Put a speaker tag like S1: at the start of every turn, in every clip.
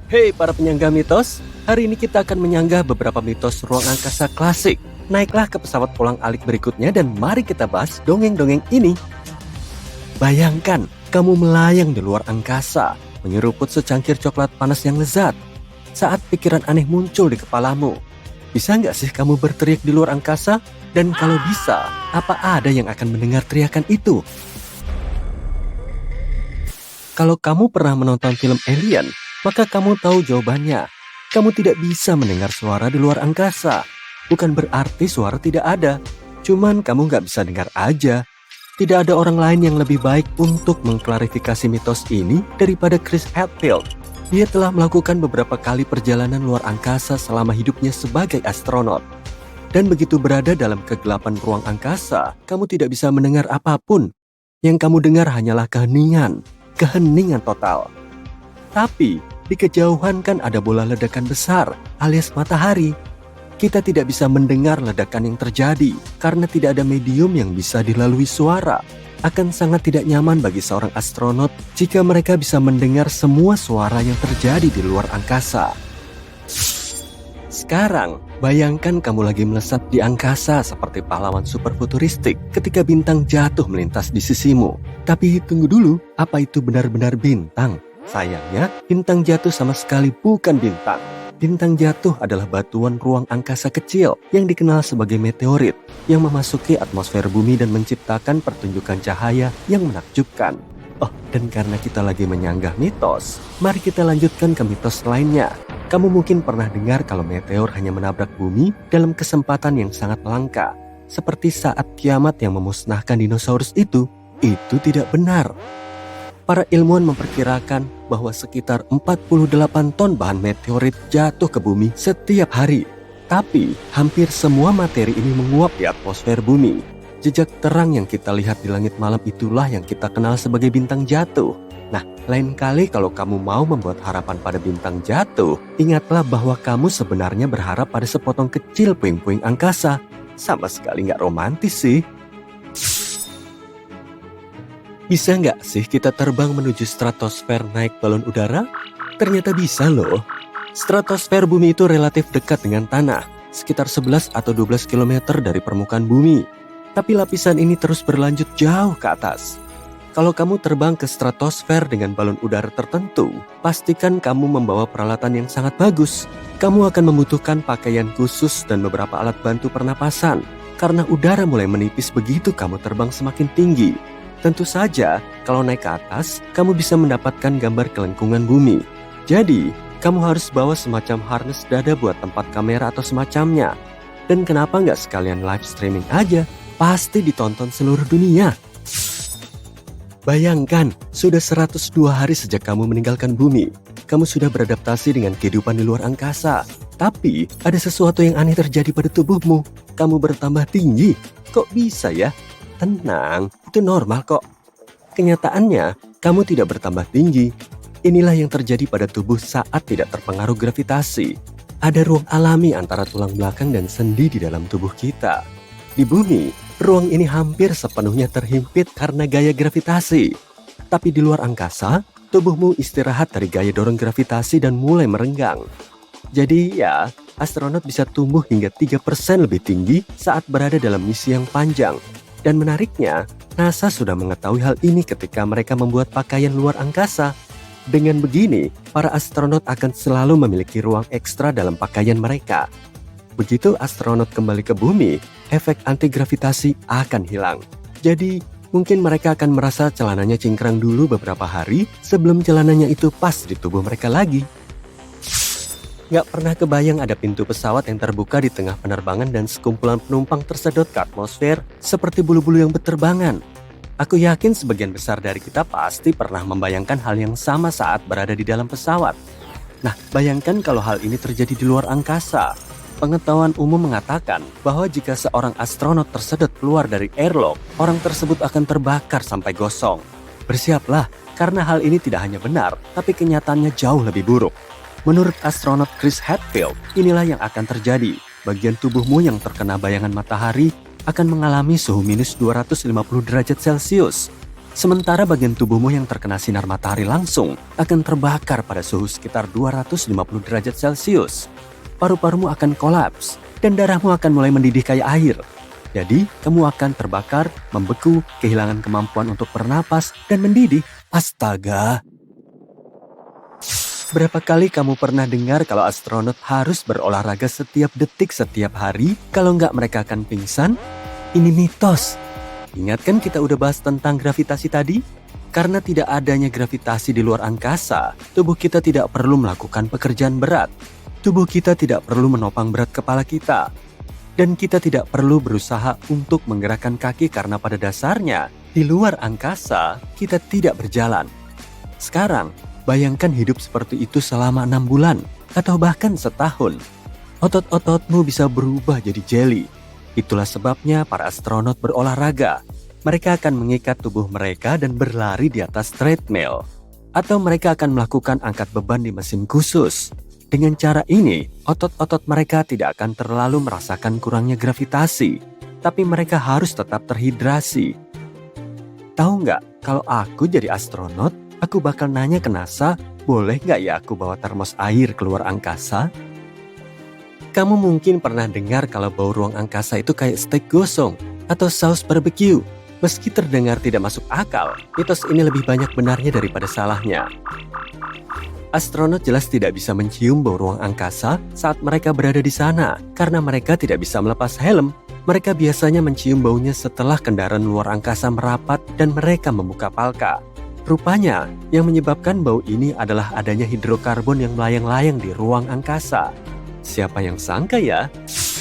S1: Hey para penyangga mitos, hari ini kita akan menyanggah beberapa mitos ruang angkasa klasik. Naiklah ke pesawat pulang-alik berikutnya dan mari kita bahas dongeng-dongeng ini. Bayangkan, kamu melayang di luar angkasa, menyeruput secangkir coklat panas yang lezat. Saat pikiran aneh muncul di kepalamu, bisa nggak sih kamu berteriak di luar angkasa? Dan kalau bisa, apa ada yang akan mendengar teriakan itu? Kalau kamu pernah menonton film Alien, maka kamu tahu jawabannya. Kamu tidak bisa mendengar suara di luar angkasa. Bukan berarti suara tidak ada. Cuman kamu nggak bisa dengar aja. Tidak ada orang lain yang lebih baik untuk mengklarifikasi mitos ini daripada Chris Hadfield. Dia telah melakukan beberapa kali perjalanan luar angkasa selama hidupnya sebagai astronot. Dan begitu berada dalam kegelapan ruang angkasa, kamu tidak bisa mendengar apapun. Yang kamu dengar hanyalah keheningan total. Tapi, di kejauhan kan ada bola ledakan besar, alias matahari. Kita tidak bisa mendengar ledakan yang terjadi, karena tidak ada medium yang bisa dilalui suara. Akan sangat tidak nyaman bagi seorang astronot jika mereka bisa mendengar semua suara yang terjadi di luar angkasa. Sekarang, bayangkan kamu lagi melesat di angkasa seperti pahlawan superfuturistik ketika bintang jatuh melintas di sisimu. Tapi tunggu dulu, apa itu benar-benar bintang? Sayangnya, bintang jatuh sama sekali bukan bintang. Bintang jatuh adalah batuan ruang angkasa kecil yang dikenal sebagai meteorit yang memasuki atmosfer bumi dan menciptakan pertunjukan cahaya yang menakjubkan. Oh, dan karena kita lagi menyanggah mitos, mari kita lanjutkan ke mitos lainnya. Kamu mungkin pernah dengar kalau meteor hanya menabrak bumi dalam kesempatan yang sangat langka. Seperti saat kiamat yang memusnahkan dinosaurus itu tidak benar. Para ilmuwan memperkirakan bahwa sekitar 48 ton bahan meteorit jatuh ke bumi setiap hari. Tapi, hampir semua materi ini menguap di atmosfer bumi. Jejak terang yang kita lihat di langit malam itulah yang kita kenal sebagai bintang jatuh. Nah, lain kali kalau kamu mau membuat harapan pada bintang jatuh, ingatlah bahwa kamu sebenarnya berharap pada sepotong kecil puing-puing angkasa. Sama sekali nggak romantis sih. Bisa nggak sih kita terbang menuju stratosfer naik balon udara? Ternyata bisa loh. Stratosfer bumi itu relatif dekat dengan tanah, sekitar 11 atau 12 km dari permukaan bumi. Tapi lapisan ini terus berlanjut jauh ke atas. Kalau kamu terbang ke stratosfer dengan balon udara tertentu, pastikan kamu membawa peralatan yang sangat bagus. Kamu akan membutuhkan pakaian khusus dan beberapa alat bantu pernapasan, karena udara mulai menipis begitu kamu terbang semakin tinggi. Tentu saja, kalau naik ke atas, kamu bisa mendapatkan gambar kelengkungan bumi. Jadi, kamu harus bawa semacam harness dada buat tempat kamera atau semacamnya. Dan kenapa nggak sekalian live streaming aja? Pasti ditonton seluruh dunia. Bayangkan, sudah 102 hari sejak kamu meninggalkan bumi. Kamu sudah beradaptasi dengan kehidupan di luar angkasa. Tapi, ada sesuatu yang aneh terjadi pada tubuhmu. Kamu bertambah tinggi. Kok bisa ya? Tenang, itu normal kok. Kenyataannya, kamu tidak bertambah tinggi. Inilah yang terjadi pada tubuh saat tidak terpengaruh gravitasi. Ada ruang alami antara tulang belakang dan sendi di dalam tubuh kita. Di bumi, ruang ini hampir sepenuhnya terhimpit karena gaya gravitasi. Tapi di luar angkasa, tubuhmu istirahat dari gaya dorong gravitasi dan mulai merenggang. Jadi ya, astronot bisa tumbuh hingga 3% lebih tinggi saat berada dalam misi yang panjang. Dan menariknya, NASA sudah mengetahui hal ini ketika mereka membuat pakaian luar angkasa. Dengan begini, para astronot akan selalu memiliki ruang ekstra dalam pakaian mereka. Begitu astronot kembali ke bumi, efek anti-gravitasi akan hilang. Jadi, mungkin mereka akan merasa celananya cingkrang dulu beberapa hari sebelum celananya itu pas di tubuh mereka lagi. Gak pernah kebayang ada pintu pesawat yang terbuka di tengah penerbangan dan sekumpulan penumpang tersedot ke atmosfer seperti bulu-bulu yang berterbangan. Aku yakin sebagian besar dari kita pasti pernah membayangkan hal yang sama saat berada di dalam pesawat. Nah, bayangkan kalau hal ini terjadi di luar angkasa. Pengetahuan umum mengatakan bahwa jika seorang astronot tersedot keluar dari airlock, orang tersebut akan terbakar sampai gosong. Bersiaplah, karena hal ini tidak hanya benar, tapi kenyataannya jauh lebih buruk. Menurut astronot Chris Hadfield, inilah yang akan terjadi. Bagian tubuhmu yang terkena bayangan matahari akan mengalami suhu minus 250 derajat Celcius. Sementara bagian tubuhmu yang terkena sinar matahari langsung akan terbakar pada suhu sekitar 250 derajat Celcius. Paru-parumu akan kolaps dan darahmu akan mulai mendidih kayak air. Jadi, kamu akan terbakar, membeku, kehilangan kemampuan untuk bernapas, dan mendidih. Astaga! Berapa kali kamu pernah dengar kalau astronot harus berolahraga setiap detik setiap hari? Kalau nggak mereka akan pingsan? Ini mitos. Ingat kan kita udah bahas tentang gravitasi tadi? Karena tidak adanya gravitasi di luar angkasa, tubuh kita tidak perlu melakukan pekerjaan berat. Tubuh kita tidak perlu menopang berat kepala kita. Dan kita tidak perlu berusaha untuk menggerakkan kaki karena pada dasarnya, di luar angkasa, kita tidak berjalan. Sekarang, bayangkan hidup seperti itu selama 6 bulan, atau bahkan setahun. Otot-ototmu bisa berubah jadi jeli. Itulah sebabnya para astronot berolahraga. Mereka akan mengikat tubuh mereka dan berlari di atas treadmill. Atau mereka akan melakukan angkat beban di mesin khusus. Dengan cara ini, otot-otot mereka tidak akan terlalu merasakan kurangnya gravitasi, tapi mereka harus tetap terhidrasi. Tahu nggak, kalau aku jadi astronot, aku bakal nanya ke NASA, boleh nggak ya aku bawa termos air keluar angkasa? Kamu mungkin pernah dengar kalau bau ruang angkasa itu kayak steak gosong atau saus barbecue. Meski terdengar tidak masuk akal, mitos ini lebih banyak benarnya daripada salahnya. Astronot jelas tidak bisa mencium bau ruang angkasa saat mereka berada di sana karena mereka tidak bisa melepas helm. Mereka biasanya mencium baunya setelah kendaraan luar angkasa merapat dan mereka membuka palka. Rupanya, yang menyebabkan bau ini adalah adanya hidrokarbon yang melayang-layang di ruang angkasa. Siapa yang sangka ya?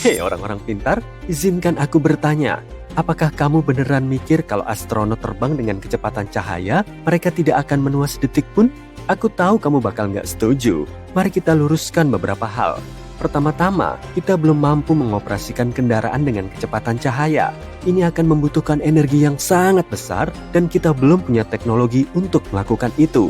S1: Hei orang-orang pintar, izinkan aku bertanya. Apakah kamu beneran mikir kalau astronot terbang dengan kecepatan cahaya, mereka tidak akan menua sedetik pun? Aku tahu kamu bakal nggak setuju. Mari kita luruskan beberapa hal. Pertama-tama, kita belum mampu mengoperasikan kendaraan dengan kecepatan cahaya. Ini akan membutuhkan energi yang sangat besar dan kita belum punya teknologi untuk melakukan itu.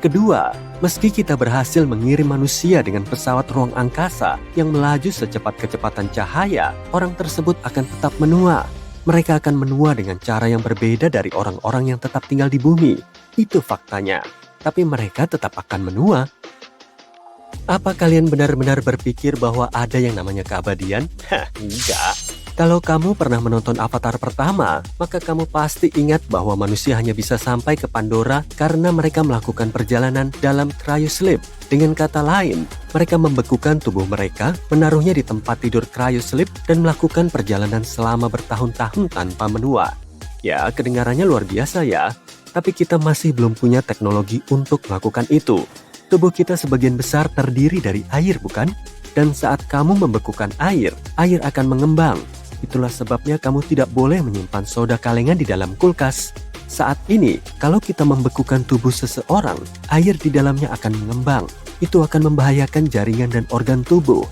S1: Kedua, meski kita berhasil mengirim manusia dengan pesawat ruang angkasa yang melaju secepat kecepatan cahaya, orang tersebut akan tetap menua. Mereka akan menua dengan cara yang berbeda dari orang-orang yang tetap tinggal di bumi. Itu faktanya. Tapi mereka tetap akan menua. Apa kalian benar-benar berpikir bahwa ada yang namanya keabadian? Hah, enggak. Kalau kamu pernah menonton Avatar pertama, maka kamu pasti ingat bahwa manusia hanya bisa sampai ke Pandora karena mereka melakukan perjalanan dalam cryosleep. Dengan kata lain, mereka membekukan tubuh mereka, menaruhnya di tempat tidur cryosleep, dan melakukan perjalanan selama bertahun-tahun tanpa menua. Ya, kedengarannya luar biasa ya. Tapi kita masih belum punya teknologi untuk melakukan itu. Tubuh kita sebagian besar terdiri dari air, bukan? Dan saat kamu membekukan air, air akan mengembang. Itulah sebabnya kamu tidak boleh menyimpan soda kalengan di dalam kulkas. Saat ini, kalau kita membekukan tubuh seseorang, air di dalamnya akan mengembang. Itu akan membahayakan jaringan dan organ tubuh.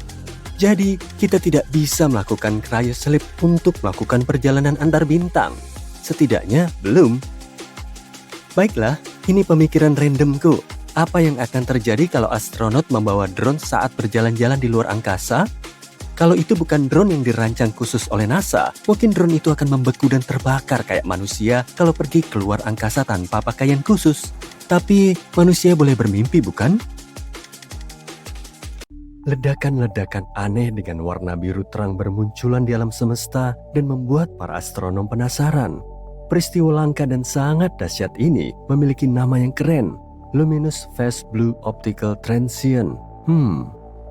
S1: Jadi, kita tidak bisa melakukan cryosleep untuk melakukan perjalanan antar bintang. Setidaknya, belum. Baiklah, ini pemikiran randomku. Apa yang akan terjadi kalau astronot membawa drone saat berjalan-jalan di luar angkasa? Kalau itu bukan drone yang dirancang khusus oleh NASA, mungkin drone itu akan membeku dan terbakar kayak manusia kalau pergi keluar angkasa tanpa pakaian khusus. Tapi manusia boleh bermimpi, bukan? Ledakan-ledakan aneh dengan warna biru terang bermunculan di alam semesta dan membuat para astronom penasaran. Peristiwa langka dan sangat dahsyat ini memiliki nama yang keren, Luminous Phase Blue Optical Transient.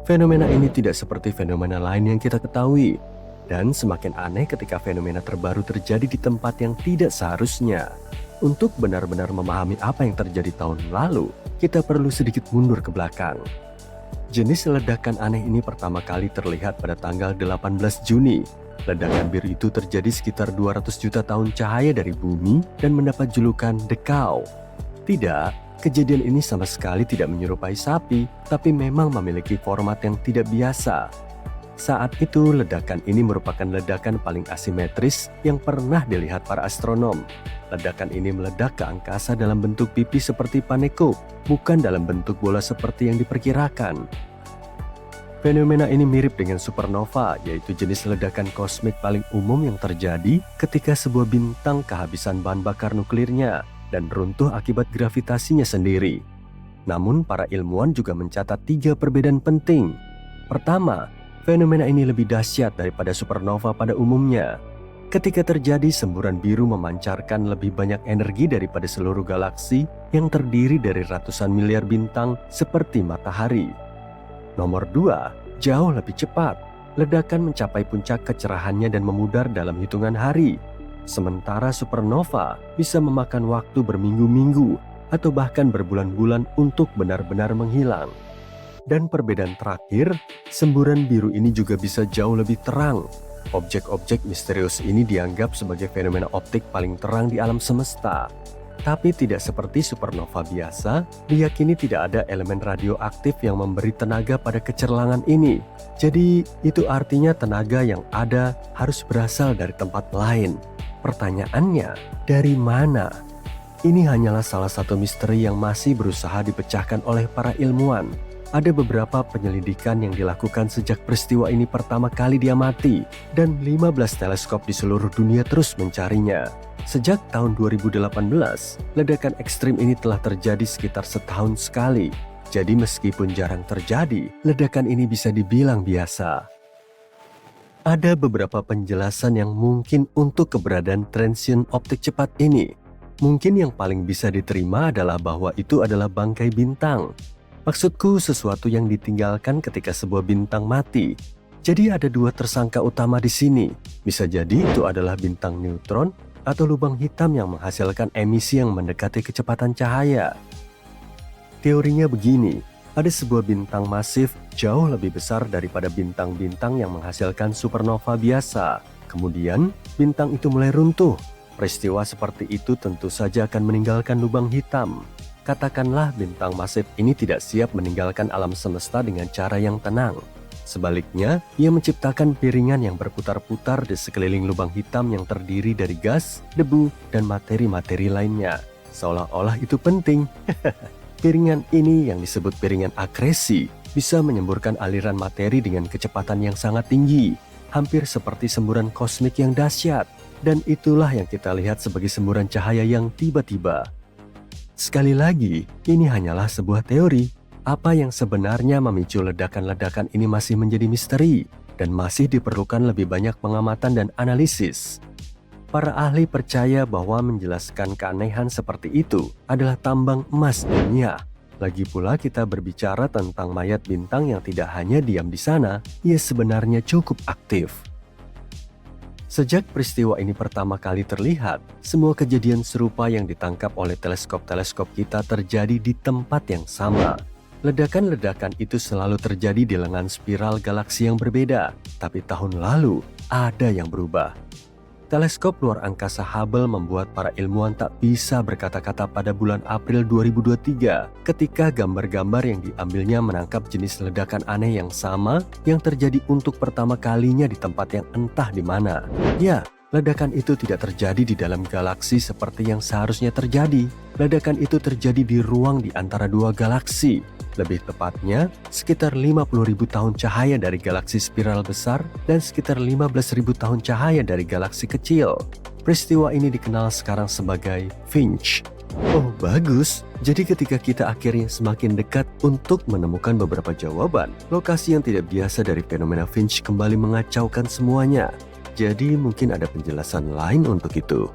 S1: Fenomena ini tidak seperti fenomena lain yang kita ketahui, dan semakin aneh ketika fenomena terbaru terjadi di tempat yang tidak seharusnya. Untuk benar-benar memahami apa yang terjadi tahun lalu, kita perlu sedikit mundur ke belakang. Jenis ledakan aneh ini pertama kali terlihat pada tanggal 18 Juni. Ledakan biru itu terjadi sekitar 200 juta tahun cahaya dari bumi dan mendapat julukan The Cow. Tidak, kejadian ini sama sekali tidak menyerupai sapi, tapi memang memiliki format yang tidak biasa. Saat itu, ledakan ini merupakan ledakan paling asimetris yang pernah dilihat para astronom. Ledakan ini meledak ke angkasa dalam bentuk pipi seperti panekuk, bukan dalam bentuk bola seperti yang diperkirakan. Fenomena ini mirip dengan supernova, yaitu jenis ledakan kosmik paling umum yang terjadi ketika sebuah bintang kehabisan bahan bakar nuklirnya dan runtuh akibat gravitasinya sendiri. Namun, para ilmuwan juga mencatat 3 perbedaan penting. Pertama, fenomena ini lebih dahsyat daripada supernova pada umumnya. Ketika terjadi, semburan biru memancarkan lebih banyak energi daripada seluruh galaksi yang terdiri dari ratusan miliar bintang seperti matahari. Nomor 2, jauh lebih cepat. Ledakan mencapai puncak kecerahannya dan memudar dalam hitungan hari. Sementara supernova bisa memakan waktu berminggu-minggu atau bahkan berbulan-bulan untuk benar-benar menghilang. Dan perbedaan terakhir, semburan biru ini juga bisa jauh lebih terang. Objek-objek misterius ini dianggap sebagai fenomena optik paling terang di alam semesta. Tapi tidak seperti supernova biasa, diyakini tidak ada elemen radioaktif yang memberi tenaga pada kecerlangan ini. Jadi, itu artinya tenaga yang ada harus berasal dari tempat lain. Pertanyaannya, dari mana? Ini hanyalah salah satu misteri yang masih berusaha dipecahkan oleh para ilmuwan. Ada beberapa penyelidikan yang dilakukan sejak peristiwa ini pertama kali diamati, dan 15 teleskop di seluruh dunia terus mencarinya. Sejak tahun 2018, ledakan ekstrim ini telah terjadi sekitar setahun sekali. Jadi meskipun jarang terjadi, ledakan ini bisa dibilang biasa. Ada beberapa penjelasan yang mungkin untuk keberadaan transient optik cepat ini. Mungkin yang paling bisa diterima adalah bahwa itu adalah bangkai bintang. Maksudku sesuatu yang ditinggalkan ketika sebuah bintang mati. Jadi ada 2 tersangka utama di sini. Bisa jadi itu adalah bintang neutron atau lubang hitam yang menghasilkan emisi yang mendekati kecepatan cahaya. Teorinya begini, ada sebuah bintang masif jauh lebih besar daripada bintang-bintang yang menghasilkan supernova biasa. Kemudian, bintang itu mulai runtuh. Peristiwa seperti itu tentu saja akan meninggalkan lubang hitam. Katakanlah bintang masif ini tidak siap meninggalkan alam semesta dengan cara yang tenang. Sebaliknya, ia menciptakan piringan yang berputar-putar di sekeliling lubang hitam yang terdiri dari gas, debu, dan materi-materi lainnya. Seolah-olah itu penting. Piringan ini yang disebut piringan akresi bisa menyemburkan aliran materi dengan kecepatan yang sangat tinggi, hampir seperti semburan kosmik yang dahsyat. Dan itulah yang kita lihat sebagai semburan cahaya yang tiba-tiba. Sekali lagi, ini hanyalah sebuah teori. Apa yang sebenarnya memicu ledakan-ledakan ini masih menjadi misteri dan masih diperlukan lebih banyak pengamatan dan analisis. Para ahli percaya bahwa menjelaskan keanehan seperti itu adalah tambang emas dunia. Lagi pula kita berbicara tentang mayat bintang yang tidak hanya diam di sana, ia sebenarnya cukup aktif. Sejak peristiwa ini pertama kali terlihat, semua kejadian serupa yang ditangkap oleh teleskop-teleskop kita terjadi di tempat yang sama. Ledakan-ledakan itu selalu terjadi di lengan spiral galaksi yang berbeda, tapi tahun lalu ada yang berubah. Teleskop luar angkasa Hubble membuat para ilmuwan tak bisa berkata-kata pada bulan April 2023 ketika gambar-gambar yang diambilnya menangkap jenis ledakan aneh yang sama yang terjadi untuk pertama kalinya di tempat yang entah di mana. Ya, ledakan itu tidak terjadi di dalam galaksi seperti yang seharusnya terjadi. Ledakan itu terjadi di ruang di antara 2 galaksi. Lebih tepatnya, sekitar 50.000 tahun cahaya dari galaksi spiral besar dan sekitar 15.000 tahun cahaya dari galaksi kecil. Peristiwa ini dikenal sekarang sebagai Finch. Oh, bagus. Jadi ketika kita akhirnya semakin dekat untuk menemukan beberapa jawaban, lokasi yang tidak biasa dari fenomena Finch kembali mengacaukan semuanya. Jadi mungkin ada penjelasan lain untuk itu.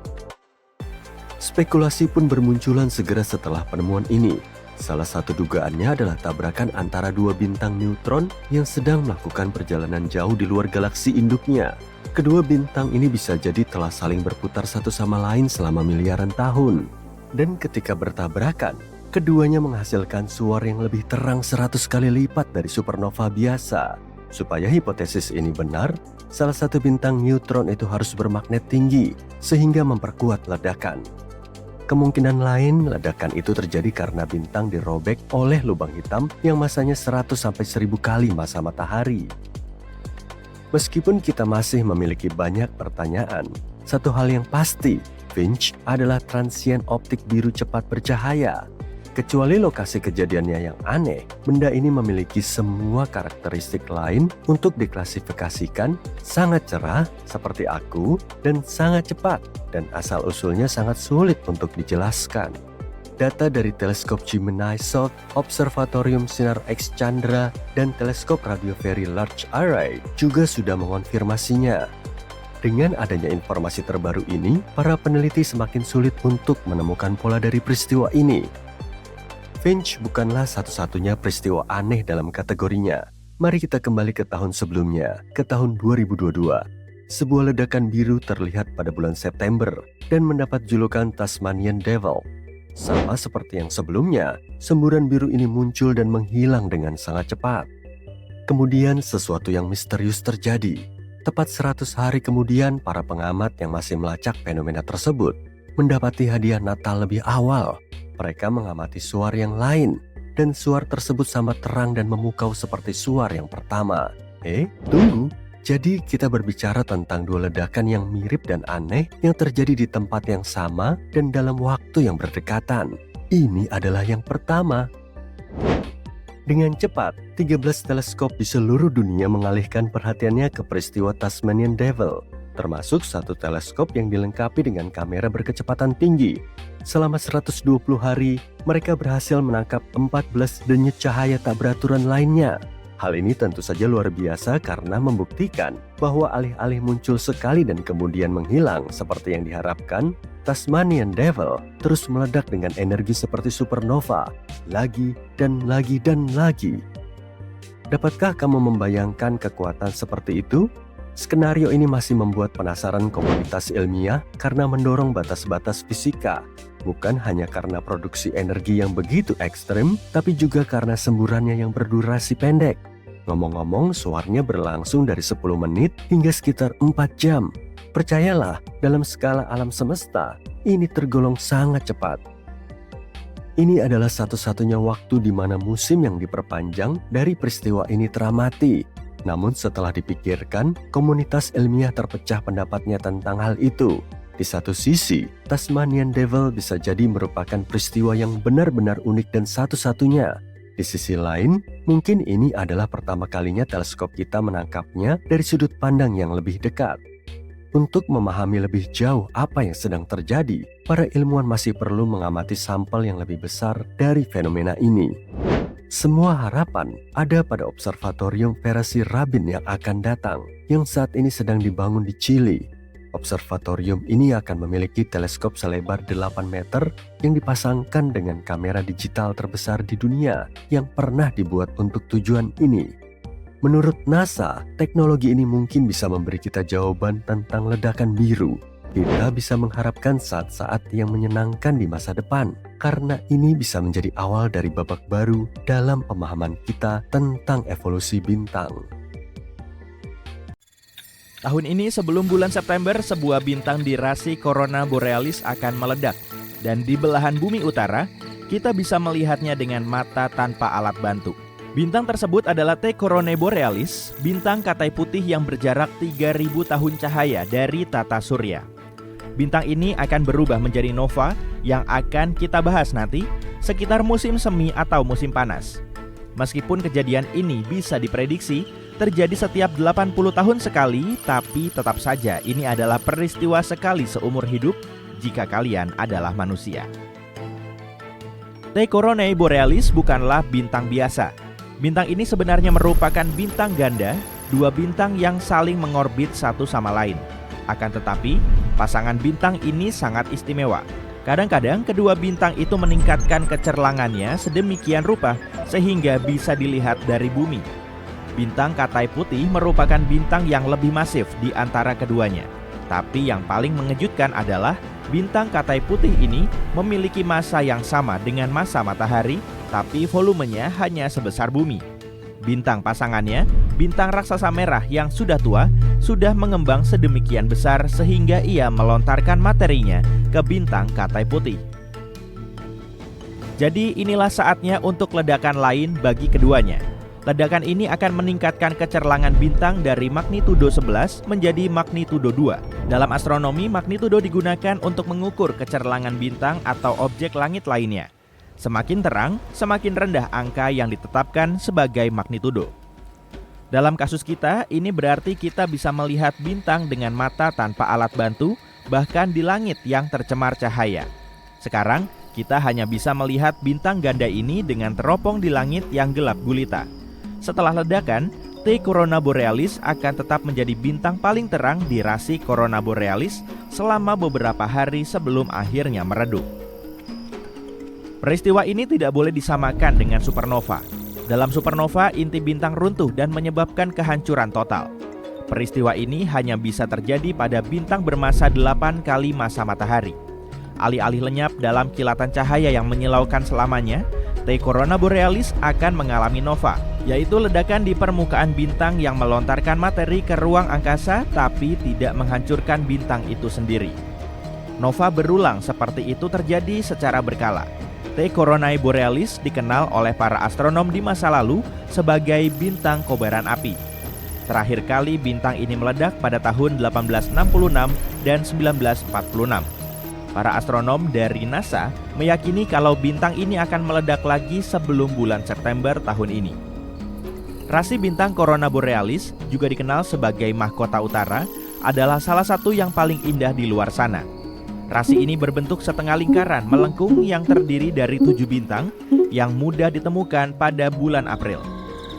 S1: Spekulasi pun bermunculan segera setelah penemuan ini. Salah satu dugaannya adalah tabrakan antara 2 bintang neutron yang sedang melakukan perjalanan jauh di luar galaksi induknya. Kedua bintang ini bisa jadi telah saling berputar satu sama lain selama miliaran tahun. Dan ketika bertabrakan, keduanya menghasilkan suara yang lebih terang 100 kali lipat dari supernova biasa. Supaya hipotesis ini benar, salah satu bintang neutron itu harus bermagnet tinggi sehingga memperkuat ledakan. Kemungkinan lain, ledakan itu terjadi karena bintang dirobek oleh lubang hitam yang masanya 100-1000 kali massa matahari. Meskipun kita masih memiliki banyak pertanyaan, satu hal yang pasti, Finch adalah transient optik biru cepat bercahaya. Kecuali lokasi kejadiannya yang aneh, benda ini memiliki semua karakteristik lain untuk diklasifikasikan sangat cerah seperti aku dan sangat cepat, dan asal-usulnya sangat sulit untuk dijelaskan. Data dari teleskop Gemini South, Observatorium Sinar X Chandra, dan teleskop Radio Very Large Array juga sudah mengonfirmasinya. Dengan adanya informasi terbaru ini, para peneliti semakin sulit untuk menemukan pola dari peristiwa ini. Finch bukanlah satu-satunya peristiwa aneh dalam kategorinya. Mari kita kembali ke tahun sebelumnya, ke tahun 2022. Sebuah ledakan biru terlihat pada bulan September dan mendapat julukan Tasmanian Devil. Sama seperti yang sebelumnya, semburan biru ini muncul dan menghilang dengan sangat cepat. Kemudian sesuatu yang misterius terjadi. Tepat 100 hari kemudian, para pengamat yang masih melacak fenomena tersebut mendapati hadiah Natal lebih awal. Mereka mengamati suar yang lain, dan suar tersebut sama terang dan memukau seperti suar yang pertama. Tunggu. Jadi kita berbicara tentang dua ledakan yang mirip dan aneh yang terjadi di tempat yang sama dan dalam waktu yang berdekatan. Ini adalah yang pertama. Dengan cepat, 13 teleskop di seluruh dunia mengalihkan perhatiannya ke peristiwa Tasmanian Devil, termasuk satu teleskop yang dilengkapi dengan kamera berkecepatan tinggi. Selama 120 hari, mereka berhasil menangkap 14 denyut cahaya tak beraturan lainnya. Hal ini tentu saja luar biasa karena membuktikan bahwa alih-alih muncul sekali dan kemudian menghilang seperti yang diharapkan, Tasmanian Devil terus meledak dengan energi seperti supernova, lagi dan lagi dan lagi. Dapatkah kamu membayangkan kekuatan seperti itu? Skenario ini masih membuat penasaran komunitas ilmiah karena mendorong batas-batas fisika. Bukan hanya karena produksi energi yang begitu ekstrem, tapi juga karena semburannya yang berdurasi pendek. Ngomong-ngomong, suaranya berlangsung dari 10 menit hingga sekitar 4 jam. Percayalah, dalam skala alam semesta, ini tergolong sangat cepat. Ini adalah satu-satunya waktu di mana musim yang diperpanjang dari peristiwa ini teramati. Namun setelah dipikirkan, komunitas ilmiah terpecah pendapatnya tentang hal itu. Di satu sisi, Tasmanian Devil bisa jadi merupakan peristiwa yang benar-benar unik dan satu-satunya. Di sisi lain, mungkin ini adalah pertama kalinya teleskop kita menangkapnya dari sudut pandang yang lebih dekat. Untuk memahami lebih jauh apa yang sedang terjadi, para ilmuwan masih perlu mengamati sampel yang lebih besar dari fenomena ini. Semua harapan ada pada Observatorium Verasi Rabin yang akan datang, yang saat ini sedang dibangun di Chili. Observatorium ini akan memiliki teleskop selebar 8 meter yang dipasangkan dengan kamera digital terbesar di dunia yang pernah dibuat untuk tujuan ini. Menurut NASA, teknologi ini mungkin bisa memberi kita jawaban tentang ledakan biru. Kita bisa mengharapkan saat-saat yang menyenangkan di masa depan, karena ini bisa menjadi awal dari babak baru dalam pemahaman kita tentang evolusi bintang.
S2: Tahun ini sebelum bulan September, sebuah bintang di rasi Corona Borealis akan meledak. Dan di belahan bumi utara, kita bisa melihatnya dengan mata tanpa alat bantu. Bintang tersebut adalah T Coronae Borealis, bintang katai putih yang berjarak 3.000 tahun cahaya dari tata surya. Bintang ini akan berubah menjadi nova yang akan kita bahas nanti sekitar musim semi atau musim panas. Meskipun kejadian ini bisa diprediksi terjadi setiap 80 tahun sekali, tapi tetap saja ini adalah peristiwa sekali seumur hidup jika kalian adalah manusia. T Coronae Borealis bukanlah bintang biasa. Bintang ini sebenarnya merupakan bintang ganda, dua bintang yang saling mengorbit satu sama lain. Akan tetapi, pasangan bintang ini sangat istimewa. Kadang-kadang kedua bintang itu meningkatkan kecerlangannya sedemikian rupa sehingga bisa dilihat dari bumi. Bintang katai putih merupakan bintang yang lebih masif di antara keduanya. Tapi yang paling mengejutkan adalah bintang katai putih ini memiliki massa yang sama dengan massa matahari, tapi volumenya hanya sebesar bumi. Bintang pasangannya, bintang raksasa merah yang sudah tua, sudah mengembang sedemikian besar sehingga ia melontarkan materinya ke bintang katai putih. Jadi inilah saatnya untuk ledakan lain bagi keduanya. Ledakan ini akan meningkatkan kecerlangan bintang dari magnitudo 11 menjadi magnitudo 2. Dalam astronomi, magnitudo digunakan untuk mengukur kecerlangan bintang atau objek langit lainnya. Semakin terang, semakin rendah angka yang ditetapkan sebagai magnitudo. Dalam kasus kita, ini berarti kita bisa melihat bintang dengan mata tanpa alat bantu, bahkan di langit yang tercemar cahaya. Sekarang, kita hanya bisa melihat bintang ganda ini dengan teropong di langit yang gelap gulita. Setelah ledakan, T Corona Borealis akan tetap menjadi bintang paling terang di rasi Corona Borealis selama beberapa hari sebelum akhirnya meredup. Peristiwa ini tidak boleh disamakan dengan supernova. Dalam supernova, inti bintang runtuh dan menyebabkan kehancuran total. Peristiwa ini hanya bisa terjadi pada bintang bermasa 8 kali masa matahari. Alih-alih lenyap dalam kilatan cahaya yang menyilaukan selamanya, T Corona Borealis akan mengalami nova, yaitu ledakan di permukaan bintang yang melontarkan materi ke ruang angkasa tapi tidak menghancurkan bintang itu sendiri. Nova berulang seperti itu terjadi secara berkala. T Coronae Borealis dikenal oleh para astronom di masa lalu sebagai bintang kobaran api. Terakhir kali bintang ini meledak pada tahun 1866 dan 1946. Para astronom dari NASA meyakini kalau bintang ini akan meledak lagi sebelum bulan September tahun ini. Rasi bintang Corona Borealis, juga dikenal sebagai mahkota utara, adalah salah satu yang paling indah di luar sana. Rasi ini berbentuk setengah lingkaran melengkung yang terdiri dari 7 bintang yang mudah ditemukan pada bulan April.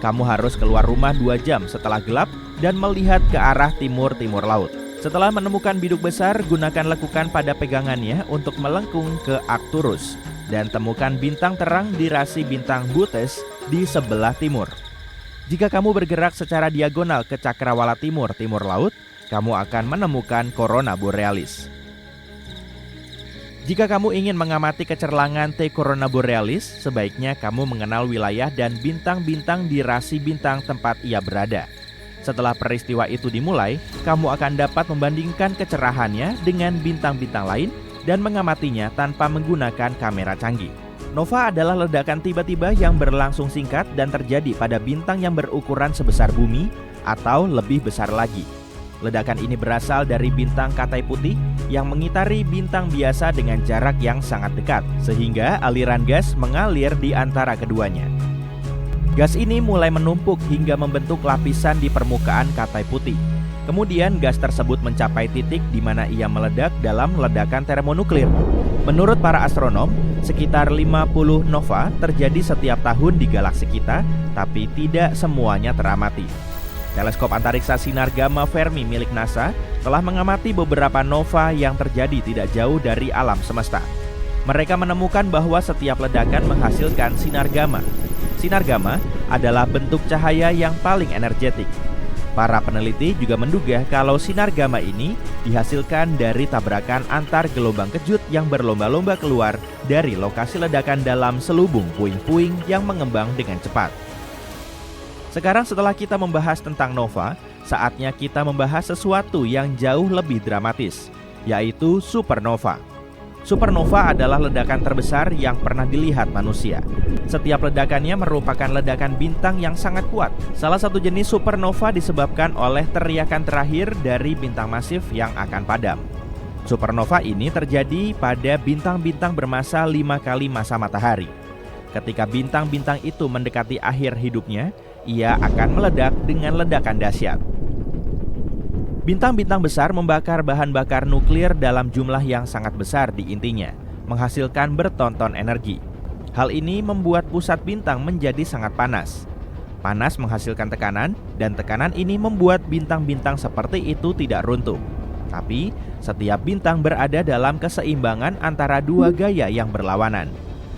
S2: Kamu harus keluar rumah 2 jam setelah gelap dan melihat ke arah timur-timur laut. Setelah menemukan biduk besar, gunakan lekukan pada pegangannya untuk melengkung ke Arcturus dan temukan bintang terang di rasi bintang Bootes di sebelah timur. Jika kamu bergerak secara diagonal ke cakrawala timur-timur laut, kamu akan menemukan Corona Borealis. Jika kamu ingin mengamati kecerlangan T Corona Borealis, sebaiknya kamu mengenal wilayah dan bintang-bintang di rasi bintang tempat ia berada. Setelah peristiwa itu dimulai, kamu akan dapat membandingkan kecerahannya dengan bintang-bintang lain dan mengamatinya tanpa menggunakan kamera canggih. Nova adalah ledakan tiba-tiba yang berlangsung singkat dan terjadi pada bintang yang berukuran sebesar bumi atau lebih besar lagi. Ledakan ini berasal dari bintang Katai Putih yang mengitari bintang biasa dengan jarak yang sangat dekat, sehingga aliran gas mengalir di antara keduanya. Gas ini mulai menumpuk hingga membentuk lapisan di permukaan Katai Putih. Kemudian gas tersebut mencapai titik di mana ia meledak dalam ledakan termonuklir. Menurut para astronom, sekitar 50 nova terjadi setiap tahun di galaksi kita, tapi tidak semuanya teramati. Teleskop antariksa sinar gamma Fermi milik NASA telah mengamati beberapa nova yang terjadi tidak jauh dari alam semesta. Mereka menemukan bahwa setiap ledakan menghasilkan sinar gamma. Sinar gamma adalah bentuk cahaya yang paling energetik. Para peneliti juga menduga kalau sinar gamma ini dihasilkan dari tabrakan antar gelombang kejut yang berlomba-lomba keluar dari lokasi ledakan dalam selubung puing-puing yang mengembang dengan cepat. Sekarang setelah kita membahas tentang nova, saatnya kita membahas sesuatu yang jauh lebih dramatis, yaitu supernova. Supernova adalah ledakan terbesar yang pernah dilihat manusia. Setiap ledakannya merupakan ledakan bintang yang sangat kuat. Salah satu jenis supernova disebabkan oleh teriakan terakhir dari bintang masif yang akan padam. Supernova ini terjadi pada bintang-bintang bermasa 5 kali masa matahari. Ketika bintang-bintang itu mendekati akhir hidupnya, ia akan meledak dengan ledakan dahsyat. Bintang-bintang besar membakar bahan bakar nuklir dalam jumlah yang sangat besar di intinya, menghasilkan bertonton energi. Hal ini membuat pusat bintang menjadi sangat panas. Panas menghasilkan tekanan, dan tekanan ini membuat bintang-bintang seperti itu tidak runtuh. Tapi, setiap bintang berada dalam keseimbangan antara dua gaya yang berlawanan.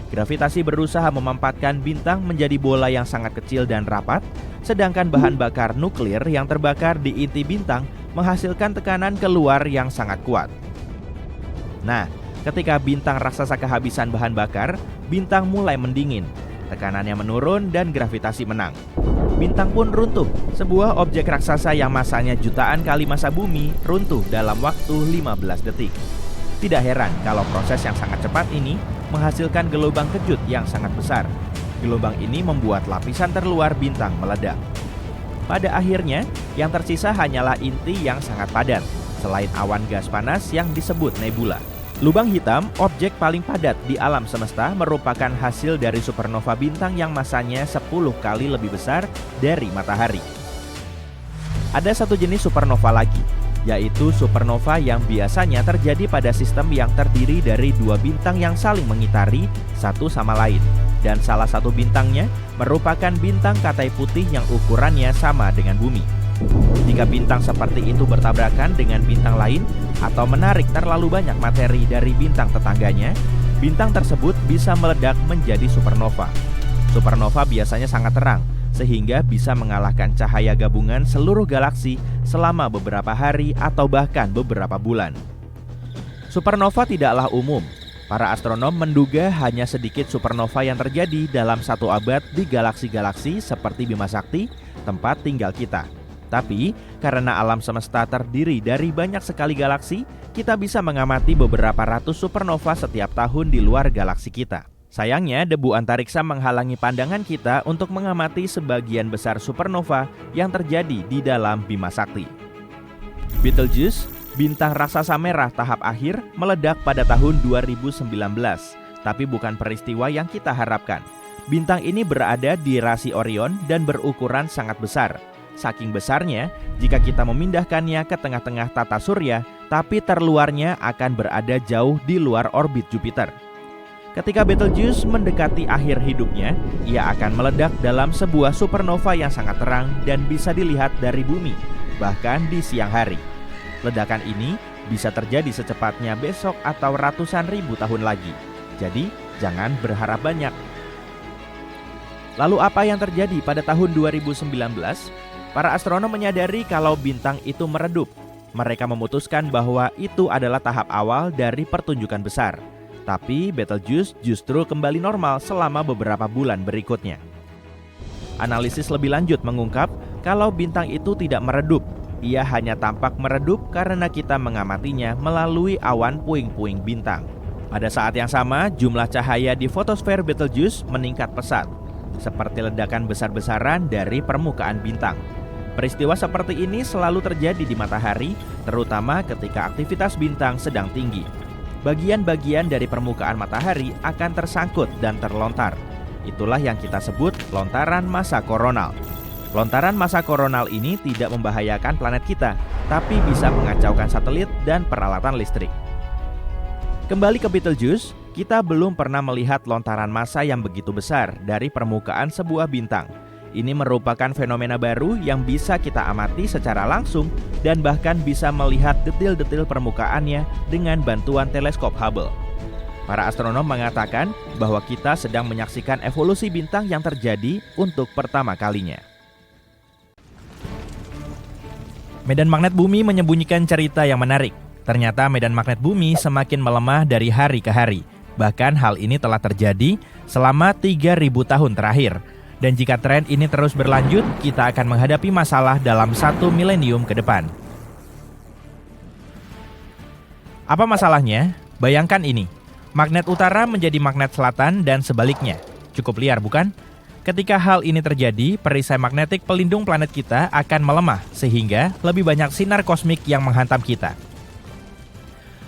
S2: Gravitasi berusaha memampatkan bintang menjadi bola yang sangat kecil dan rapat, sedangkan bahan bakar nuklir yang terbakar di inti bintang menghasilkan tekanan keluar yang sangat kuat. Nah, ketika bintang raksasa kehabisan bahan bakar, bintang mulai mendingin, tekanannya menurun dan gravitasi menang. Bintang pun runtuh, sebuah objek raksasa yang masanya jutaan kali massa bumi runtuh dalam waktu 15 detik. Tidak heran kalau proses yang sangat cepat ini menghasilkan gelombang kejut yang sangat besar. Gelombang ini membuat lapisan terluar bintang meledak. Pada akhirnya, yang tersisa hanyalah inti yang sangat padat, selain awan gas panas yang disebut nebula. Lubang hitam, objek paling padat di alam semesta, merupakan hasil dari supernova bintang yang masanya 10 kali lebih besar dari matahari. Ada satu jenis supernova lagi, yaitu supernova yang biasanya terjadi pada sistem yang terdiri dari dua bintang yang saling mengitari satu sama lain. Dan salah satu bintangnya merupakan bintang katai putih yang ukurannya sama dengan bumi. Jika bintang seperti itu bertabrakan dengan bintang lain atau menarik terlalu banyak materi dari bintang tetangganya, bintang tersebut bisa meledak menjadi supernova. Supernova biasanya sangat terang, sehingga bisa mengalahkan cahaya gabungan seluruh galaksi selama beberapa hari atau bahkan beberapa bulan. Supernova tidaklah umum. Para astronom menduga hanya sedikit supernova yang terjadi dalam satu abad di galaksi-galaksi seperti Bima Sakti, tempat tinggal kita. Tapi, karena alam semesta terdiri dari banyak sekali galaksi, kita bisa mengamati beberapa ratus supernova setiap tahun di luar galaksi kita. Sayangnya, debu antariksa menghalangi pandangan kita untuk mengamati sebagian besar supernova yang terjadi di dalam Bima Sakti. Betelgeuse, bintang raksasa merah tahap akhir, meledak pada tahun 2019, tapi bukan peristiwa yang kita harapkan. Bintang ini berada di rasi Orion dan berukuran sangat besar. Saking besarnya, jika kita memindahkannya ke tengah-tengah tata surya, tapi terluarnya akan berada jauh di luar orbit Jupiter. Ketika Betelgeuse mendekati akhir hidupnya, ia akan meledak dalam sebuah supernova yang sangat terang dan bisa dilihat dari bumi, bahkan di siang hari. Ledakan ini bisa terjadi secepatnya besok atau ratusan ribu tahun lagi. Jadi, jangan berharap banyak. Lalu apa yang terjadi pada tahun 2019? Para astronom menyadari kalau bintang itu meredup. Mereka memutuskan bahwa itu adalah tahap awal dari pertunjukan besar. Tapi Betelgeuse justru kembali normal selama beberapa bulan berikutnya. Analisis lebih lanjut mengungkap kalau bintang itu tidak meredup. Ia hanya tampak meredup karena kita mengamatinya melalui awan puing-puing bintang. Pada saat yang sama, jumlah cahaya di fotosfer Betelgeuse meningkat pesat, seperti ledakan besar-besaran dari permukaan bintang. Peristiwa seperti ini selalu terjadi di matahari, terutama ketika aktivitas bintang sedang tinggi. Bagian-bagian dari permukaan matahari akan tersangkut dan terlontar. Itulah yang kita sebut lontaran massa koronal. Lontaran massa koronal ini tidak membahayakan planet kita, tapi bisa mengacaukan satelit dan peralatan listrik. Kembali ke Betelgeuse, kita belum pernah melihat lontaran massa yang begitu besar dari permukaan sebuah bintang. Ini merupakan fenomena baru yang bisa kita amati secara langsung dan bahkan bisa melihat detil-detil permukaannya dengan bantuan teleskop Hubble. Para astronom mengatakan bahwa kita sedang menyaksikan evolusi bintang yang terjadi untuk pertama kalinya. Medan magnet bumi menyembunyikan cerita yang menarik. Ternyata medan magnet bumi semakin melemah dari hari ke hari. Bahkan hal ini telah terjadi selama 3.000 tahun terakhir. Dan jika tren ini terus berlanjut, kita akan menghadapi masalah dalam 1 milenium ke depan. Apa masalahnya? Bayangkan ini. Magnet utara menjadi magnet selatan dan sebaliknya. Cukup liar, bukan? Ketika hal ini terjadi, perisai magnetik pelindung planet kita akan melemah, sehingga lebih banyak sinar kosmik yang menghantam kita.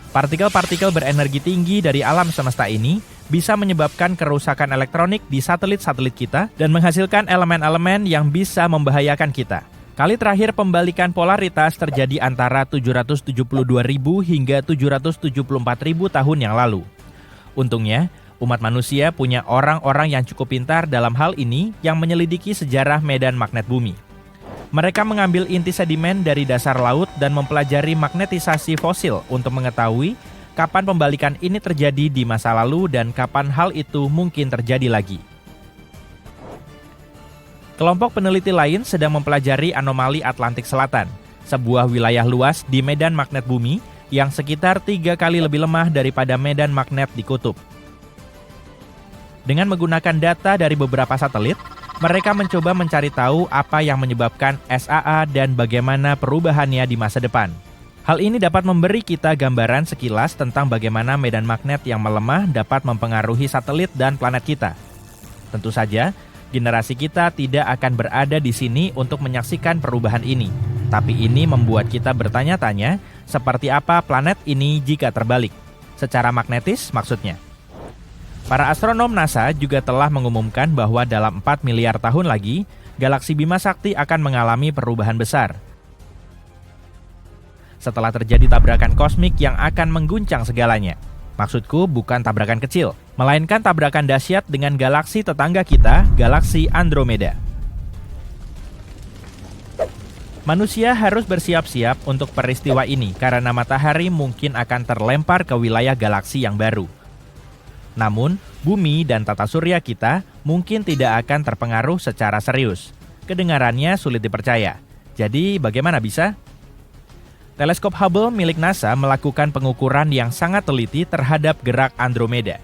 S2: Partikel-partikel berenergi tinggi dari alam semesta ini bisa menyebabkan kerusakan elektronik di satelit-satelit kita dan menghasilkan elemen-elemen yang bisa membahayakan kita. Kali terakhir pembalikan polaritas terjadi antara 772.000 hingga 774.000 tahun yang lalu. Untungnya, umat manusia punya orang-orang yang cukup pintar dalam hal ini yang menyelidiki sejarah medan magnet bumi. Mereka mengambil inti sedimen dari dasar laut dan mempelajari magnetisasi fosil untuk mengetahui kapan pembalikan ini terjadi di masa lalu dan kapan hal itu mungkin terjadi lagi. Kelompok peneliti lain sedang mempelajari anomali Atlantik Selatan, sebuah wilayah luas di medan magnet bumi yang sekitar 3 kali lebih lemah daripada medan magnet di kutub. Dengan menggunakan data dari beberapa satelit, mereka mencoba mencari tahu apa yang menyebabkan SAA dan bagaimana perubahannya di masa depan. Hal ini dapat memberi kita gambaran sekilas tentang bagaimana medan magnet yang melemah dapat mempengaruhi satelit dan planet kita. Tentu saja, generasi kita tidak akan berada di sini untuk menyaksikan perubahan ini. Tapi ini membuat kita bertanya-tanya, seperti apa planet ini jika terbalik? Secara magnetis maksudnya. Para astronom NASA juga telah mengumumkan bahwa dalam 4 miliar tahun lagi, galaksi Bima Sakti akan mengalami perubahan besar. Setelah terjadi tabrakan kosmik yang akan mengguncang segalanya. Maksudku bukan tabrakan kecil, melainkan tabrakan dahsyat dengan galaksi tetangga kita, galaksi Andromeda. Manusia harus bersiap-siap untuk peristiwa ini karena matahari mungkin akan terlempar ke wilayah galaksi yang baru. Namun, bumi dan tata surya kita mungkin tidak akan terpengaruh secara serius. Kedengarannya sulit dipercaya. Jadi, bagaimana bisa? Teleskop Hubble milik NASA melakukan pengukuran yang sangat teliti terhadap gerak Andromeda.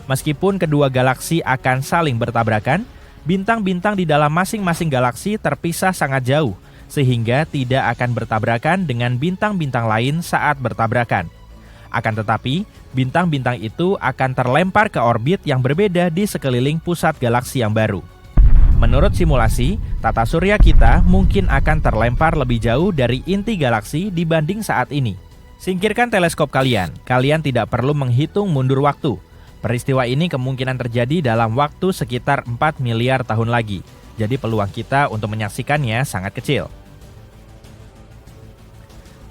S2: Meskipun kedua galaksi akan saling bertabrakan, bintang-bintang di dalam masing-masing galaksi terpisah sangat jauh, sehingga tidak akan bertabrakan dengan bintang-bintang lain saat bertabrakan. Akan tetapi, bintang-bintang itu akan terlempar ke orbit yang berbeda di sekeliling pusat galaksi yang baru. Menurut simulasi, tata surya kita mungkin akan terlempar lebih jauh dari inti galaksi dibanding saat ini. Singkirkan teleskop kalian tidak perlu menghitung mundur waktu. Peristiwa ini kemungkinan terjadi dalam waktu sekitar 4 miliar tahun lagi. Jadi peluang kita untuk menyaksikannya sangat kecil.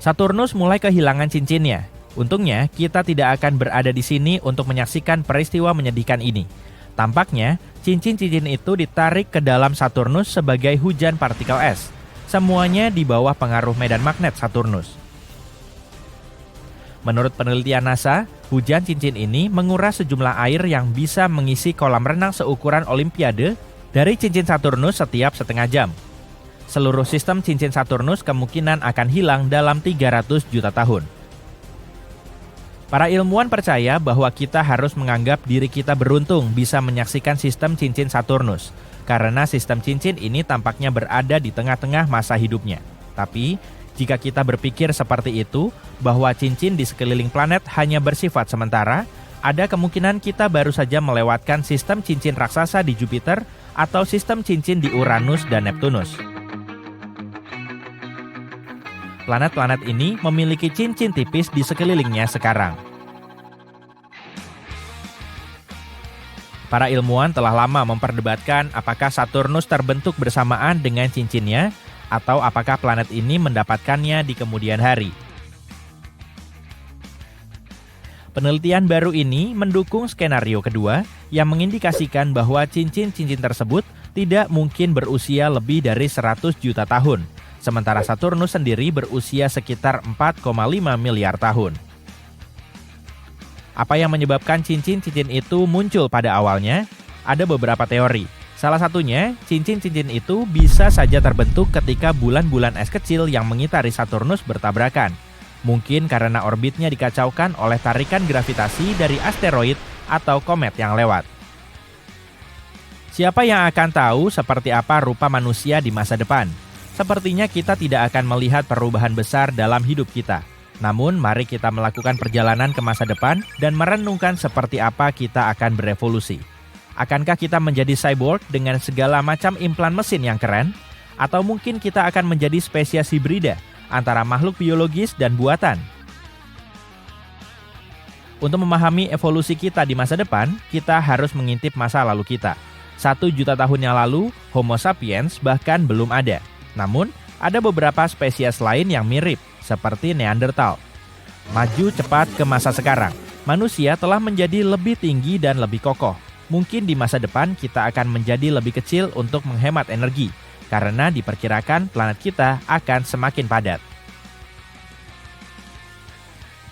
S2: Saturnus mulai kehilangan cincinnya. Untungnya, kita tidak akan berada di sini untuk menyaksikan peristiwa menyedihkan ini. Tampaknya, cincin-cincin itu ditarik ke dalam Saturnus sebagai hujan partikel es. Semuanya di bawah pengaruh medan magnet Saturnus. Menurut penelitian NASA, hujan cincin ini menguras sejumlah air yang bisa mengisi kolam renang seukuran Olimpiade dari cincin Saturnus setiap setengah jam. Seluruh sistem cincin Saturnus kemungkinan akan hilang dalam 300 juta tahun. Para ilmuwan percaya bahwa kita harus menganggap diri kita beruntung bisa menyaksikan sistem cincin Saturnus, karena sistem cincin ini tampaknya berada di tengah-tengah masa hidupnya. Tapi, jika kita berpikir seperti itu, bahwa cincin di sekeliling planet hanya bersifat sementara, ada kemungkinan kita baru saja melewatkan sistem cincin raksasa di Jupiter atau sistem cincin di Uranus dan Neptunus. Planet-planet ini memiliki cincin tipis di sekelilingnya sekarang. Para ilmuwan telah lama memperdebatkan apakah Saturnus terbentuk bersamaan dengan cincinnya atau apakah planet ini mendapatkannya di kemudian hari. Penelitian baru ini mendukung skenario kedua yang mengindikasikan bahwa cincin-cincin tersebut tidak mungkin berusia lebih dari 100 juta tahun, sementara Saturnus sendiri berusia sekitar 4,5 miliar tahun. Apa yang menyebabkan cincin-cincin itu muncul pada awalnya? Ada beberapa teori. Salah satunya, cincin-cincin itu bisa saja terbentuk ketika bulan-bulan es kecil yang mengitari Saturnus bertabrakan. Mungkin karena orbitnya dikacaukan oleh tarikan gravitasi dari asteroid atau komet yang lewat. Siapa yang akan tahu seperti apa rupa manusia di masa depan? Sepertinya kita tidak akan melihat perubahan besar dalam hidup kita. Namun, mari kita melakukan perjalanan ke masa depan dan merenungkan seperti apa kita akan berevolusi. Akankah kita menjadi cyborg dengan segala macam implan mesin yang keren? Atau mungkin kita akan menjadi spesies hibrida antara makhluk biologis dan buatan? Untuk memahami evolusi kita di masa depan, kita harus mengintip masa lalu kita. 1 juta tahun yang lalu, Homo sapiens bahkan belum ada. Namun, ada beberapa spesies lain yang mirip, seperti Neanderthal. Maju cepat ke masa sekarang, manusia telah menjadi lebih tinggi dan lebih kokoh. Mungkin di masa depan kita akan menjadi lebih kecil untuk menghemat energi, karena diperkirakan planet kita akan semakin padat.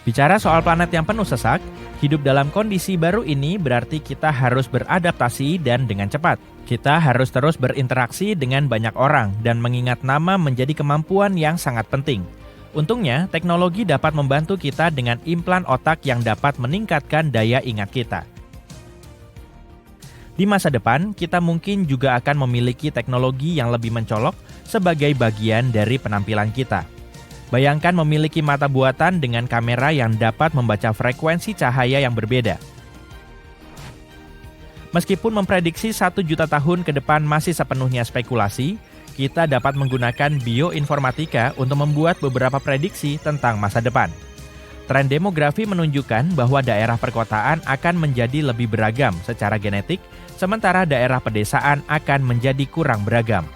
S2: Bicara soal planet yang penuh sesak, hidup dalam kondisi baru ini berarti kita harus beradaptasi dan dengan cepat. Kita harus terus berinteraksi dengan banyak orang dan mengingat nama menjadi kemampuan yang sangat penting. Untungnya, teknologi dapat membantu kita dengan implan otak yang dapat meningkatkan daya ingat kita. Di masa depan, kita mungkin juga akan memiliki teknologi yang lebih mencolok sebagai bagian dari penampilan kita. Bayangkan memiliki mata buatan dengan kamera yang dapat membaca frekuensi cahaya yang berbeda. Meskipun memprediksi 1 juta tahun ke depan masih sepenuhnya spekulasi, kita dapat menggunakan bioinformatika untuk membuat beberapa prediksi tentang masa depan. Tren demografi menunjukkan bahwa daerah perkotaan akan menjadi lebih beragam secara genetik, sementara daerah pedesaan akan menjadi kurang beragam.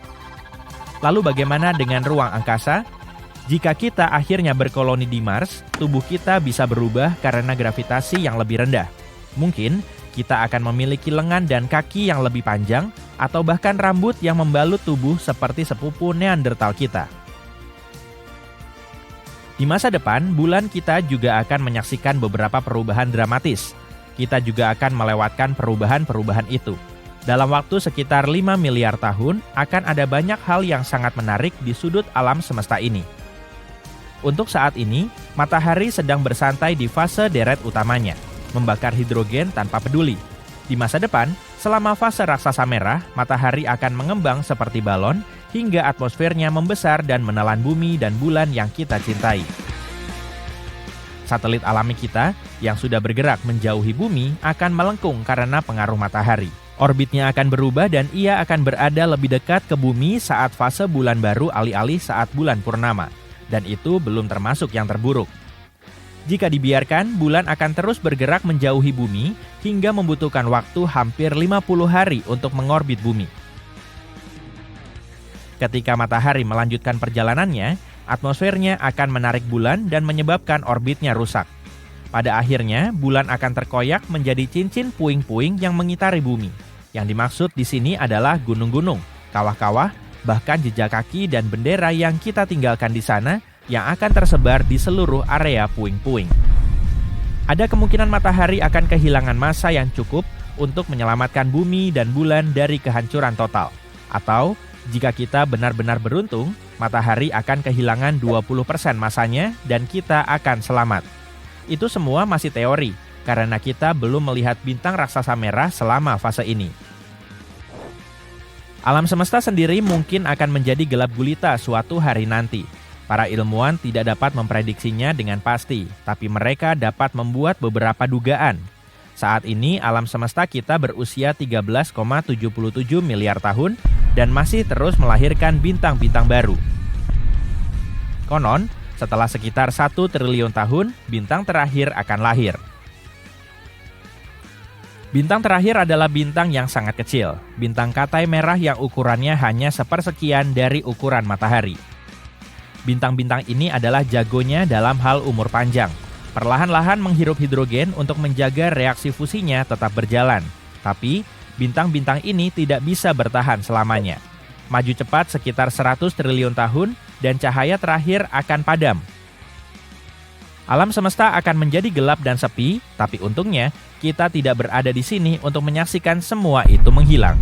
S2: Lalu bagaimana dengan ruang angkasa? Jika kita akhirnya berkoloni di Mars, tubuh kita bisa berubah karena gravitasi yang lebih rendah. Mungkin kita akan memiliki lengan dan kaki yang lebih panjang, atau bahkan rambut yang membalut tubuh seperti sepupu Neanderthal kita. Di masa depan, bulan kita juga akan menyaksikan beberapa perubahan dramatis. Kita juga akan melewatkan perubahan-perubahan itu. Dalam waktu sekitar 5 miliar tahun, akan ada banyak hal yang sangat menarik di sudut alam semesta ini. Untuk saat ini, matahari sedang bersantai di fase deret utamanya, membakar hidrogen tanpa peduli. Di masa depan, selama fase raksasa merah, matahari akan mengembang seperti balon, hingga atmosfernya membesar dan menelan bumi dan bulan yang kita cintai. Satelit alami kita yang sudah bergerak menjauhi bumi akan melengkung karena pengaruh matahari. Orbitnya akan berubah dan ia akan berada lebih dekat ke bumi saat fase bulan baru alih-alih saat bulan purnama. Dan itu belum termasuk yang terburuk. Jika dibiarkan, bulan akan terus bergerak menjauhi bumi hingga membutuhkan waktu hampir 50 hari untuk mengorbit bumi. Ketika matahari melanjutkan perjalanannya, atmosfernya akan menarik bulan dan menyebabkan orbitnya rusak. Pada akhirnya, bulan akan terkoyak menjadi cincin puing-puing yang mengitari bumi. Yang dimaksud di sini adalah gunung-gunung, kawah-kawah, bahkan jejak kaki dan bendera yang kita tinggalkan di sana yang akan tersebar di seluruh area puing-puing. Ada kemungkinan matahari akan kehilangan massa yang cukup untuk menyelamatkan bumi dan bulan dari kehancuran total. Atau, jika kita benar-benar beruntung, matahari akan kehilangan 20% massanya dan kita akan selamat. Itu semua masih teori, karena kita belum melihat bintang raksasa merah selama fase ini. Alam semesta sendiri mungkin akan menjadi gelap gulita suatu hari nanti. Para ilmuwan tidak dapat memprediksinya dengan pasti, tapi mereka dapat membuat beberapa dugaan. Saat ini alam semesta kita berusia 13,77 miliar tahun dan masih terus melahirkan bintang-bintang baru. Konon, setelah sekitar 1 triliun tahun, bintang terakhir akan lahir. Bintang terakhir adalah bintang yang sangat kecil, bintang Katai merah yang ukurannya hanya sepersekian dari ukuran matahari. Bintang-bintang ini adalah jagonya dalam hal umur panjang. Perlahan-lahan menghirup hidrogen untuk menjaga reaksi fusinya tetap berjalan. Tapi, bintang-bintang ini tidak bisa bertahan selamanya. Maju cepat sekitar 100 triliun tahun dan cahaya terakhir akan padam. Alam semesta akan menjadi gelap dan sepi, tapi untungnya kita tidak berada di sini untuk menyaksikan semua itu menghilang.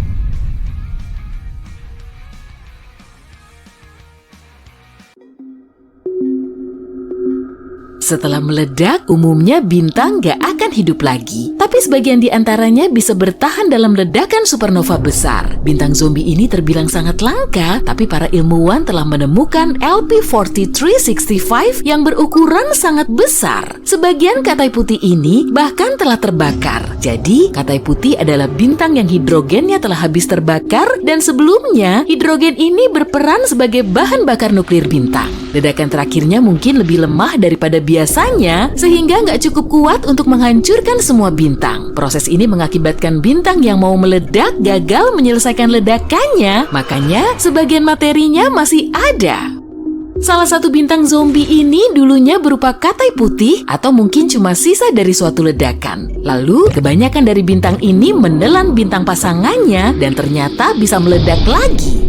S3: Setelah meledak, umumnya bintang gak akan hidup lagi. Tapi sebagian di antaranya bisa bertahan dalam ledakan supernova besar. Bintang zombie ini terbilang sangat langka, tapi para ilmuwan telah menemukan LP4365 yang berukuran sangat besar. Sebagian Katai putih ini bahkan telah terbakar. Jadi, Katai putih adalah bintang yang hidrogennya telah habis terbakar dan sebelumnya hidrogen ini berperan sebagai bahan bakar nuklir bintang. Ledakan terakhirnya mungkin lebih lemah daripada biasanya, sehingga nggak cukup kuat untuk menghancurkan semua bintang. Proses ini mengakibatkan bintang yang mau meledak gagal menyelesaikan ledakannya, makanya sebagian materinya masih ada. Salah satu bintang zombie ini dulunya berupa Katai putih atau mungkin cuma sisa dari suatu ledakan. Lalu, kebanyakan dari bintang ini menelan bintang pasangannya dan ternyata bisa meledak lagi.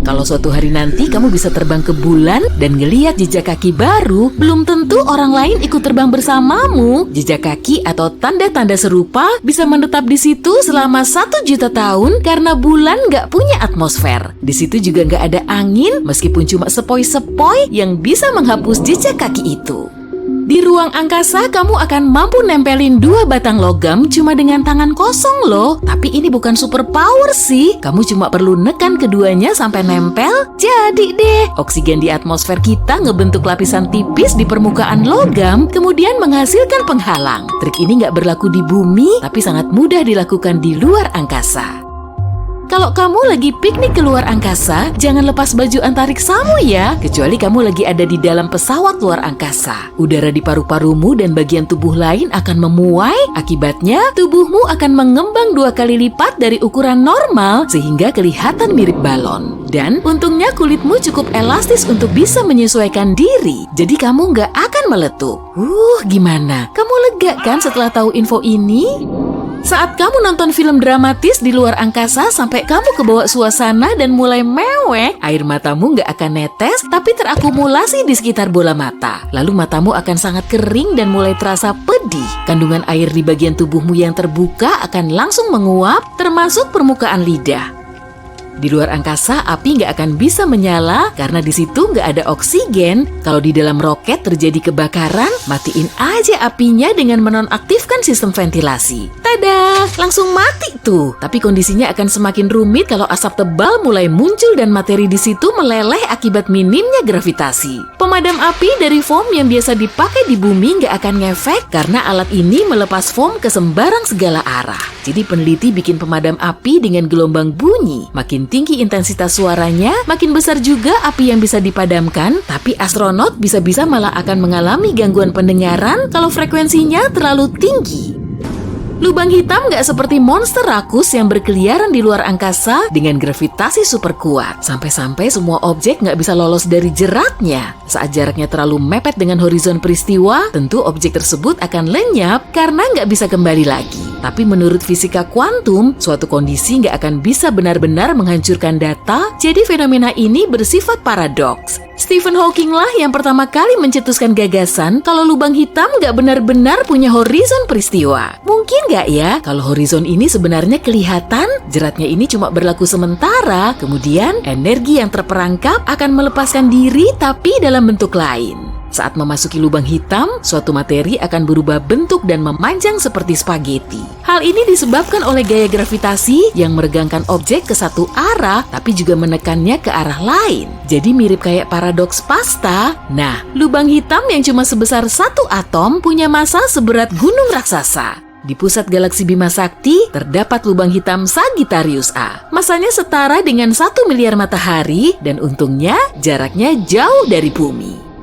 S3: Kalau suatu hari nanti kamu bisa terbang ke bulan dan ngeliat jejak kaki baru, belum tentu orang lain ikut terbang bersamamu. Jejak kaki atau tanda-tanda serupa bisa menetap di situ selama 1 juta tahun karena bulan nggak punya atmosfer. Di situ juga nggak ada angin, meskipun cuma sepoi-sepoi yang bisa menghapus jejak kaki itu. Di ruang angkasa, kamu akan mampu nempelin 2 batang logam cuma dengan tangan kosong loh. Tapi ini bukan super power sih. Kamu cuma perlu nekan keduanya sampai nempel. Jadi deh, oksigen di atmosfer kita ngebentuk lapisan tipis di permukaan logam, kemudian menghasilkan penghalang. Trik ini nggak berlaku di bumi, tapi sangat mudah dilakukan di luar angkasa. Kalau kamu lagi piknik ke luar angkasa, jangan lepas baju antariksamu ya, kecuali kamu lagi ada di dalam pesawat luar angkasa. Udara di paru-parumu dan bagian tubuh lain akan memuai, akibatnya tubuhmu akan mengembang 2 kali lipat dari ukuran normal sehingga kelihatan mirip balon. Dan untungnya kulitmu cukup elastis untuk bisa menyesuaikan diri, jadi kamu nggak akan meletup. Gimana? Kamu lega kan setelah tahu info ini? Saat kamu nonton film dramatis di luar angkasa sampai kamu kebawa suasana dan mulai mewek, air matamu nggak akan netes tapi terakumulasi di sekitar bola mata. Lalu matamu akan sangat kering dan mulai terasa pedih. Kandungan air di bagian tubuhmu yang terbuka akan langsung menguap, termasuk permukaan lidah. Di luar angkasa, api nggak akan bisa menyala karena di situ nggak ada oksigen. Kalau di dalam roket terjadi kebakaran, matiin aja apinya dengan menonaktifkan sistem ventilasi. Tada! Langsung mati tuh. Tapi kondisinya akan semakin rumit kalau asap tebal mulai muncul dan materi di situ meleleh akibat minimnya gravitasi. Pemadam api dari foam yang biasa dipakai di bumi nggak akan ngefek karena alat ini melepas foam ke sembarang segala arah. Jadi peneliti bikin pemadam api dengan gelombang bunyi. Makin tinggi intensitas suaranya, makin besar juga api yang bisa dipadamkan, tapi astronot bisa-bisa malah akan mengalami gangguan pendengaran kalau frekuensinya terlalu tinggi. Lubang hitam nggak seperti monster rakus yang berkeliaran di luar angkasa dengan gravitasi super kuat. Sampai-sampai semua objek nggak bisa lolos dari jeratnya. Saat jaraknya terlalu mepet dengan horizon peristiwa, tentu objek tersebut akan lenyap karena nggak bisa kembali lagi. Tapi menurut fisika kuantum, suatu kondisi nggak akan bisa benar-benar menghancurkan data, jadi fenomena ini bersifat paradoks. Stephen Hawking lah yang pertama kali mencetuskan gagasan kalau lubang hitam nggak benar-benar punya horizon peristiwa. Mungkin nggak ya kalau horizon ini sebenarnya kelihatan, jeratnya ini cuma berlaku sementara, kemudian energi yang terperangkap akan melepaskan diri tapi dalam bentuk lain. Saat memasuki lubang hitam, suatu materi akan berubah bentuk dan memanjang seperti spaghetti. Hal ini disebabkan oleh gaya gravitasi yang meregangkan objek ke satu arah tapi juga menekannya ke arah lain. Jadi mirip kayak paradoks pasta. Nah, lubang hitam yang cuma sebesar satu atom punya massa seberat gunung raksasa. Di pusat galaksi Bima Sakti terdapat lubang hitam Sagittarius A. Masanya setara dengan 1 miliar matahari dan untungnya jaraknya jauh dari bumi.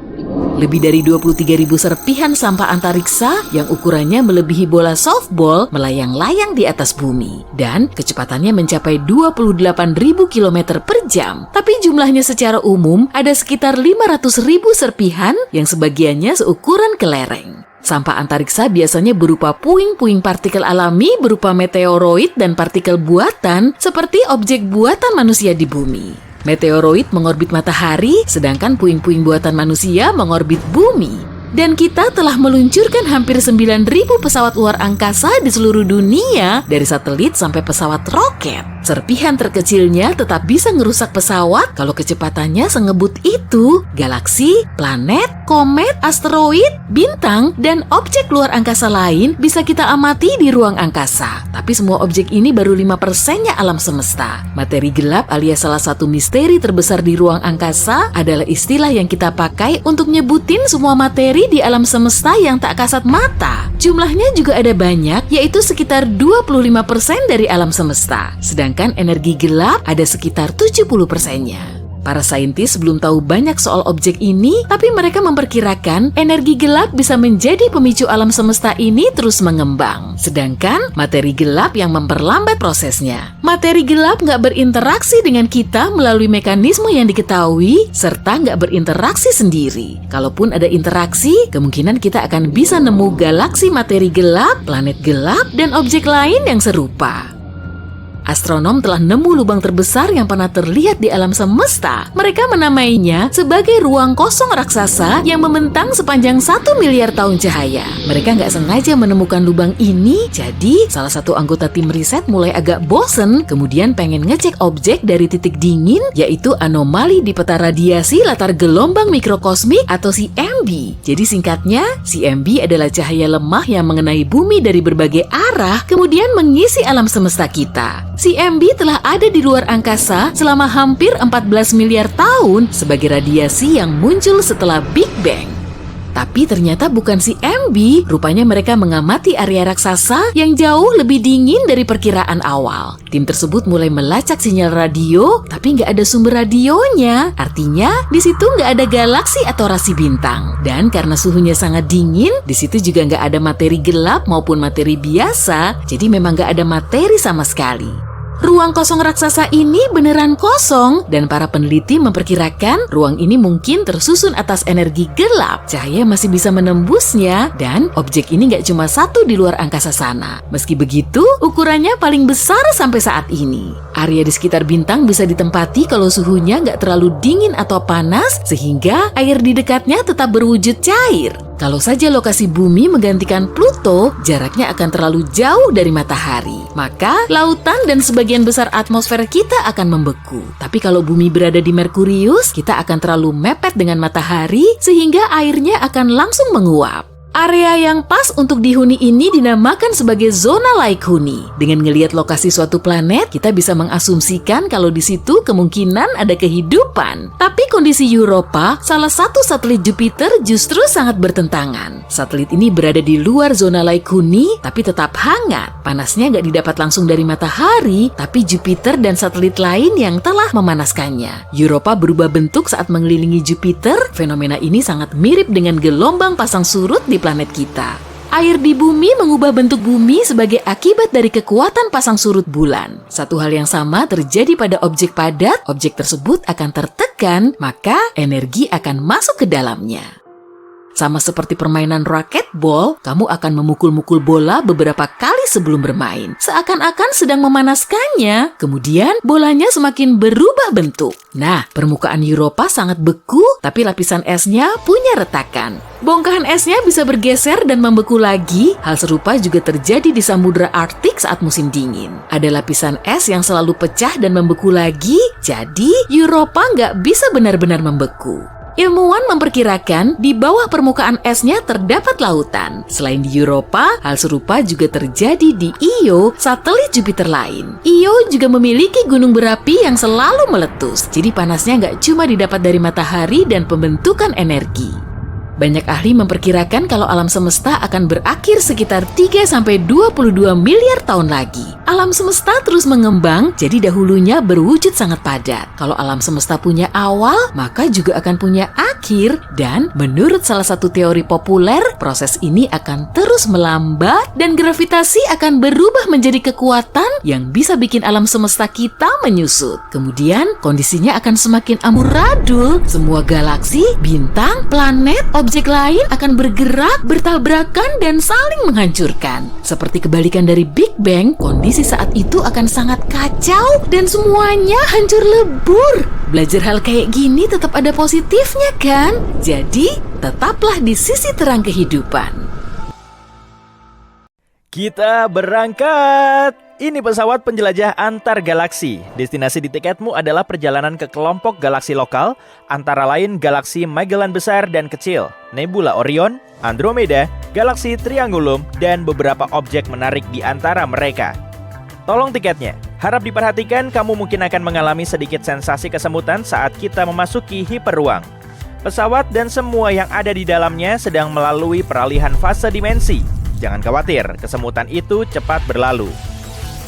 S3: Lebih dari 23.000 serpihan sampah antariksa yang ukurannya melebihi bola softball melayang-layang di atas bumi. Dan kecepatannya mencapai 28.000 km per jam. Tapi jumlahnya secara umum ada sekitar 500.000 serpihan yang sebagiannya seukuran kelereng. Sampah antariksa biasanya berupa puing-puing partikel alami berupa meteoroid dan partikel buatan seperti objek buatan manusia di bumi. Meteoroid mengorbit matahari, sedangkan puing-puing buatan manusia mengorbit bumi. Dan kita telah meluncurkan hampir 9.000 pesawat luar angkasa di seluruh dunia, dari satelit sampai pesawat roket. Serpihan terkecilnya tetap bisa ngerusak pesawat kalau kecepatannya sengebut itu. Galaksi, planet, komet, asteroid, bintang, dan objek luar angkasa lain bisa kita amati di ruang angkasa. Tapi semua objek ini baru 5%-nya alam semesta. Materi gelap alias salah satu misteri terbesar di ruang angkasa adalah istilah yang kita pakai untuk nyebutin semua materi di alam semesta yang tak kasat mata. Jumlahnya juga ada banyak, yaitu sekitar 25% dari alam semesta. Sedangkan energi gelap ada sekitar 70%-nya. Para saintis belum tahu banyak soal objek ini, tapi mereka memperkirakan energi gelap bisa menjadi pemicu alam semesta ini terus mengembang. Sedangkan materi gelap yang memperlambat prosesnya. Materi gelap nggak berinteraksi dengan kita melalui mekanisme yang diketahui, serta nggak berinteraksi sendiri. Kalaupun ada interaksi, kemungkinan kita akan bisa nemu galaksi materi gelap, planet gelap, dan objek lain yang serupa. Astronom telah nemu lubang terbesar yang pernah terlihat di alam semesta. Mereka menamainya sebagai ruang kosong raksasa yang membentang sepanjang 1 miliar tahun cahaya. Mereka nggak sengaja menemukan lubang ini, jadi salah satu anggota tim riset mulai agak bosen, kemudian pengen ngecek objek dari titik dingin, yaitu anomali di peta radiasi latar gelombang mikrokosmik atau CMB. Jadi singkatnya, CMB adalah cahaya lemah yang mengenai bumi dari berbagai arah, kemudian mengisi alam semesta kita. CMB telah ada di luar angkasa selama hampir 14 miliar tahun sebagai radiasi yang muncul setelah Big Bang. Tapi ternyata bukan si MB, rupanya mereka mengamati area raksasa yang jauh lebih dingin dari perkiraan awal. Tim tersebut mulai melacak sinyal radio, tapi nggak ada sumber radionya. Artinya, di situ nggak ada galaksi atau rasi bintang. Dan karena suhunya sangat dingin, di situ juga nggak ada materi gelap maupun materi biasa, jadi memang nggak ada materi sama sekali. Ruang kosong raksasa ini beneran kosong dan para peneliti memperkirakan ruang ini mungkin tersusun atas energi gelap. Cahaya masih bisa menembusnya dan objek ini nggak cuma satu di luar angkasa sana. Meski begitu, ukurannya paling besar sampai saat ini. Area di sekitar bintang bisa ditempati kalau suhunya nggak terlalu dingin atau panas sehingga air di dekatnya tetap berwujud cair. Kalau saja lokasi bumi menggantikan Pluto, jaraknya akan terlalu jauh dari matahari. Maka, lautan dan sebagian besar atmosfer kita akan membeku. Tapi kalau bumi berada di Merkurius, kita akan terlalu mepet dengan matahari sehingga airnya akan langsung menguap. Area yang pas untuk dihuni ini dinamakan sebagai zona laik huni. Dengan ngelihat lokasi suatu planet, kita bisa mengasumsikan kalau di situ kemungkinan ada kehidupan. Tapi kondisi Europa, salah satu satelit Jupiter justru sangat bertentangan. Satelit ini berada di luar zona laik huni, tapi tetap hangat. Panasnya nggak didapat langsung dari matahari, tapi Jupiter dan satelit lain yang telah memanaskannya. Europa berubah bentuk saat mengelilingi Jupiter. Fenomena ini sangat mirip dengan gelombang pasang surut di planet kita. Air di bumi mengubah bentuk bumi sebagai akibat dari kekuatan pasang surut bulan. Satu hal yang sama terjadi pada objek padat, objek tersebut akan tertekan, maka energi akan masuk ke dalamnya. Sama seperti permainan racquetball, kamu akan memukul-mukul bola beberapa kali sebelum bermain. Seakan-akan sedang memanaskannya, kemudian bolanya semakin berubah bentuk. Nah, permukaan Europa sangat beku, tapi lapisan esnya punya retakan. Bongkahan esnya bisa bergeser dan membeku lagi. Hal serupa juga terjadi di Samudra Arktik saat musim dingin. Ada lapisan es yang selalu pecah dan membeku lagi, jadi Europa nggak bisa benar-benar membeku. Ilmuwan memperkirakan di bawah permukaan esnya terdapat lautan. Selain di Europa, hal serupa juga terjadi di Io, satelit Jupiter lain. Io juga memiliki gunung berapi yang selalu meletus, jadi panasnya nggak cuma didapat dari matahari dan pembentukan energi. Banyak ahli memperkirakan kalau alam semesta akan berakhir sekitar 3-22 miliar tahun lagi. Alam semesta terus mengembang, jadi dahulunya berwujud sangat padat. Kalau alam semesta punya awal, maka juga akan punya akhir. Dan menurut salah satu teori populer, proses ini akan terus melambat dan gravitasi akan berubah menjadi kekuatan yang bisa bikin alam semesta kita menyusut. Kemudian kondisinya akan semakin amburadul. Semua galaksi, bintang, planet, objek lain akan bergerak, bertabrakan, dan saling menghancurkan. Seperti kebalikan dari Big Bang, kondisi saat itu akan sangat kacau dan semuanya hancur lebur. Belajar hal kayak gini tetap ada positifnya kan? Jadi, tetaplah di sisi terang kehidupan.
S2: Kita berangkat! Ini pesawat penjelajah antar galaksi. Destinasi di tiketmu adalah perjalanan ke kelompok galaksi lokal, antara lain galaksi Magellan besar dan kecil, nebula Orion, Andromeda, galaksi Triangulum, dan beberapa objek menarik di antara mereka. Tolong tiketnya. Harap diperhatikan, kamu mungkin akan mengalami sedikit sensasi kesemutan saat kita memasuki hiperruang. Pesawat dan semua yang ada di dalamnya sedang melalui peralihan fase dimensi. Jangan khawatir, kesemutan itu cepat berlalu.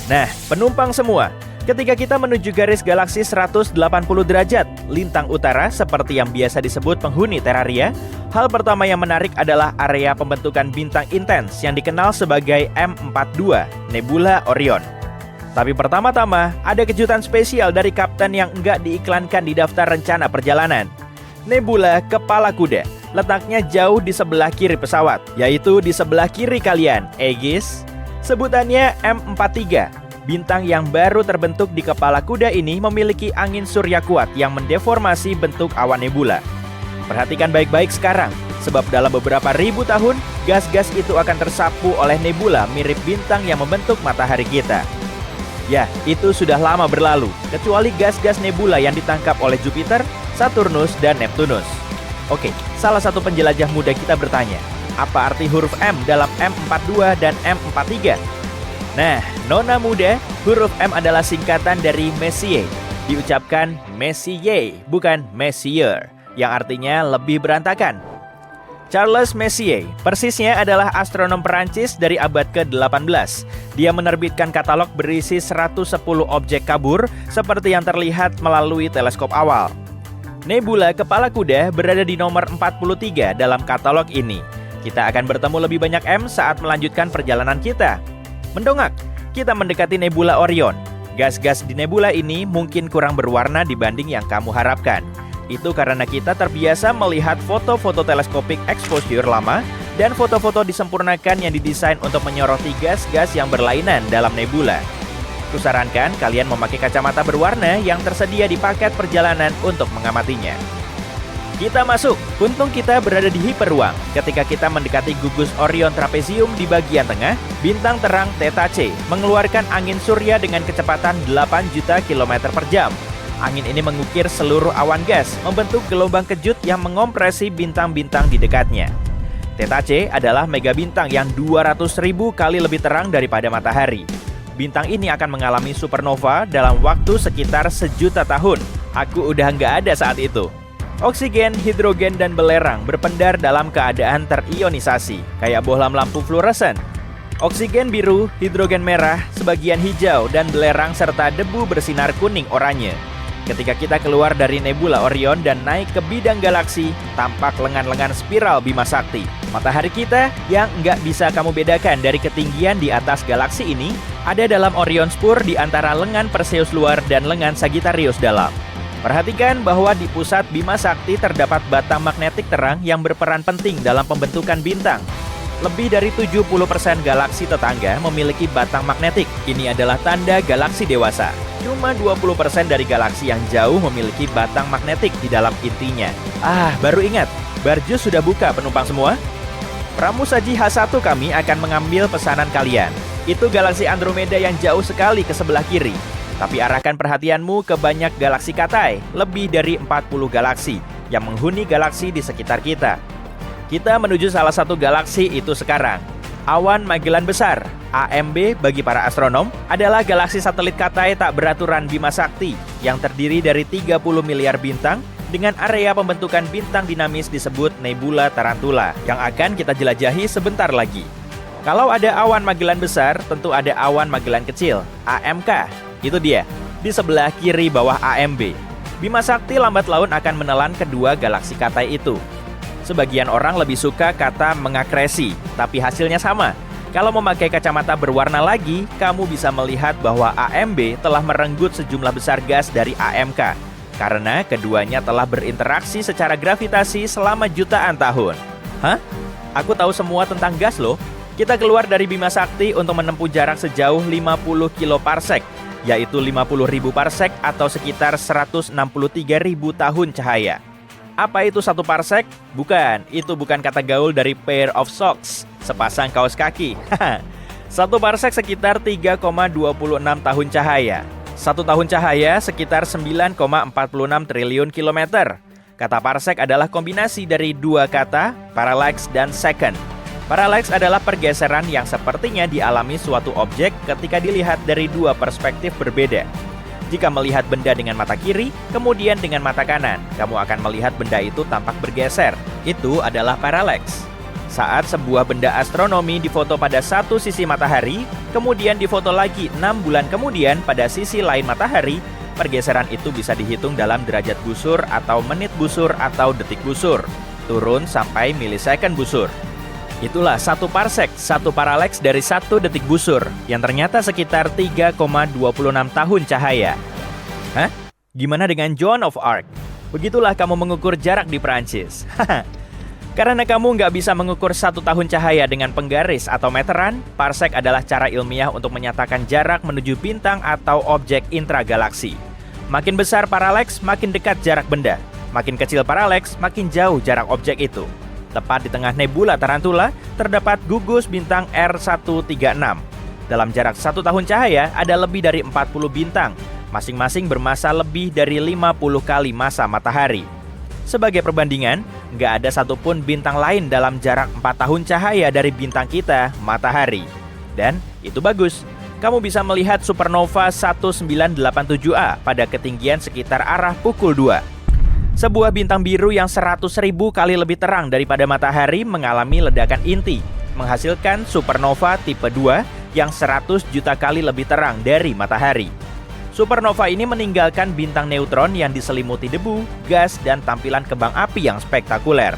S2: Nah, penumpang semua, ketika kita menuju garis galaksi 180 derajat lintang utara seperti yang biasa disebut penghuni Terraria, hal pertama yang menarik adalah area pembentukan bintang intens yang dikenal sebagai M42, Nebula Orion. Tapi pertama-tama, ada kejutan spesial dari kapten yang enggak diiklankan di daftar rencana perjalanan. Nebula Kepala Kuda letaknya jauh di sebelah kiri pesawat, yaitu di sebelah kiri kalian, Aegis. Sebutannya M43. Bintang yang baru terbentuk di kepala kuda ini memiliki angin surya kuat yang mendeformasi bentuk awan nebula. Perhatikan baik-baik sekarang, sebab dalam beberapa ribu tahun, gas-gas itu akan tersapu oleh nebula mirip bintang yang membentuk matahari kita. Ya, itu sudah lama berlalu, kecuali gas-gas nebula yang ditangkap oleh Jupiter, Saturnus, dan Neptunus. Oke, salah satu penjelajah muda kita bertanya, apa arti huruf M dalam M42 dan M43? Nah, nona muda, huruf M adalah singkatan dari Messier. Diucapkan Messier, bukan Messier, yang artinya lebih berantakan. Charles Messier, persisnya adalah astronom Perancis dari abad ke-18. Dia menerbitkan katalog berisi 110 objek kabur seperti yang terlihat melalui teleskop awal. Nebula Kepala Kuda berada di nomor 43 dalam katalog ini. Kita akan bertemu lebih banyak M saat melanjutkan perjalanan kita. Mendongak, kita mendekati Nebula Orion. Gas-gas di nebula ini mungkin kurang berwarna dibanding yang kamu harapkan. Itu karena kita terbiasa melihat foto-foto teleskopik exposure lama dan foto-foto disempurnakan yang didesain untuk menyoroti gas-gas yang berlainan dalam nebula. Kusarankan kalian memakai kacamata berwarna yang tersedia di paket perjalanan untuk mengamatinya. Kita masuk. Untung kita berada di hiperruang. Ketika kita mendekati gugus Orion Trapezium di bagian tengah, bintang terang Theta C mengeluarkan angin surya dengan kecepatan 8 juta km per jam. Angin ini mengukir seluruh awan gas, membentuk gelombang kejut yang mengompresi bintang-bintang di dekatnya. Theta C adalah megabintang yang 200.000 kali lebih terang daripada matahari. Bintang ini akan mengalami supernova dalam waktu sekitar 1.000.000 tahun. Aku udah nggak ada saat itu. Oksigen, hidrogen, dan belerang berpendar dalam keadaan terionisasi, kayak bohlam lampu fluoresen. Oksigen biru, hidrogen merah, sebagian hijau, dan belerang serta debu bersinar kuning oranye. Ketika kita keluar dari nebula Orion dan naik ke bidang galaksi, tampak lengan-lengan spiral Bima Sakti. Matahari kita yang nggak bisa kamu bedakan dari ketinggian di atas galaksi ini ada dalam Orion Spur di antara lengan Perseus luar dan lengan Sagittarius dalam. Perhatikan bahwa di pusat Bima Sakti terdapat batang magnetik terang yang berperan penting dalam pembentukan bintang. Lebih dari 70% galaksi tetangga memiliki batang magnetik. Ini adalah tanda galaksi dewasa. Cuma 20% dari galaksi yang jauh memiliki batang magnetik di dalam intinya. Baru ingat, Barjus sudah buka penumpang semua? Pramusaji H1 kami akan mengambil pesanan kalian. Itu galaksi Andromeda yang jauh sekali ke sebelah kiri. Tapi arahkan perhatianmu ke banyak galaksi Katai, lebih dari 40 galaksi yang menghuni galaksi di sekitar kita. Kita menuju salah satu galaksi itu sekarang. Awan Magellan Besar, AMB bagi para astronom, adalah galaksi satelit Katai tak beraturan Bima Sakti yang terdiri dari 30 miliar bintang dengan area pembentukan bintang dinamis disebut Nebula Tarantula yang akan kita jelajahi sebentar lagi. Kalau ada awan Magellan Besar, tentu ada awan Magellan Kecil, AMK. Itu dia, di sebelah kiri bawah AMB. Bima Sakti lambat laun akan menelan kedua galaksi Katai itu. Sebagian orang lebih suka kata mengakresi, tapi hasilnya sama. Kalau memakai kacamata berwarna lagi, kamu bisa melihat bahwa AMB telah merenggut sejumlah besar gas dari AMK, karena keduanya telah berinteraksi secara gravitasi selama jutaan tahun. Hah? Aku tahu semua tentang gas loh. Kita keluar dari Bima Sakti untuk menempuh jarak sejauh 50 kiloparsec, yaitu 50.000 parsek atau sekitar 163.000 tahun cahaya. Apa itu satu parsek? Bukan, itu bukan kata gaul dari pair of socks, sepasang kaos kaki. Satu parsek sekitar 3,26 tahun cahaya. Satu tahun cahaya sekitar 9,46 triliun kilometer. Kata parsek adalah kombinasi dari dua kata, parallax dan second. Parallax adalah pergeseran yang sepertinya dialami suatu objek ketika dilihat dari dua perspektif berbeda. Jika melihat benda dengan mata kiri, kemudian dengan mata kanan, kamu akan melihat benda itu tampak bergeser. Itu adalah parallax. Saat sebuah benda astronomi difoto pada satu sisi matahari, kemudian difoto lagi 6 bulan kemudian pada sisi lain matahari, pergeseran itu bisa dihitung dalam derajat busur atau menit busur atau detik busur, turun sampai milisecond busur. Itulah satu parsek, satu parallax dari satu detik busur, yang ternyata sekitar 3,26 tahun cahaya. Hah? Gimana dengan Joan of Arc? Begitulah kamu mengukur jarak di Perancis. Karena kamu nggak bisa mengukur satu tahun cahaya dengan penggaris atau meteran, parsek adalah cara ilmiah untuk menyatakan jarak menuju bintang atau objek intragalaksi. Makin besar parallax, makin dekat jarak benda. Makin kecil parallax, makin jauh jarak objek itu. Tepat di tengah nebula Tarantula, terdapat gugus bintang R136. Dalam jarak 1 tahun cahaya, ada lebih dari 40 bintang, masing-masing bermassa lebih dari 50 kali massa matahari. Sebagai perbandingan, nggak ada satupun bintang lain dalam jarak 4 tahun cahaya dari bintang kita, matahari. Dan itu bagus, kamu bisa melihat supernova 1987A pada ketinggian sekitar arah pukul 2. Sebuah bintang biru yang 100.000 kali lebih terang daripada matahari mengalami ledakan inti, menghasilkan supernova tipe 2 yang 100 juta kali lebih terang dari matahari. Supernova ini meninggalkan bintang neutron yang diselimuti debu, gas, dan tampilan kembang api yang spektakuler.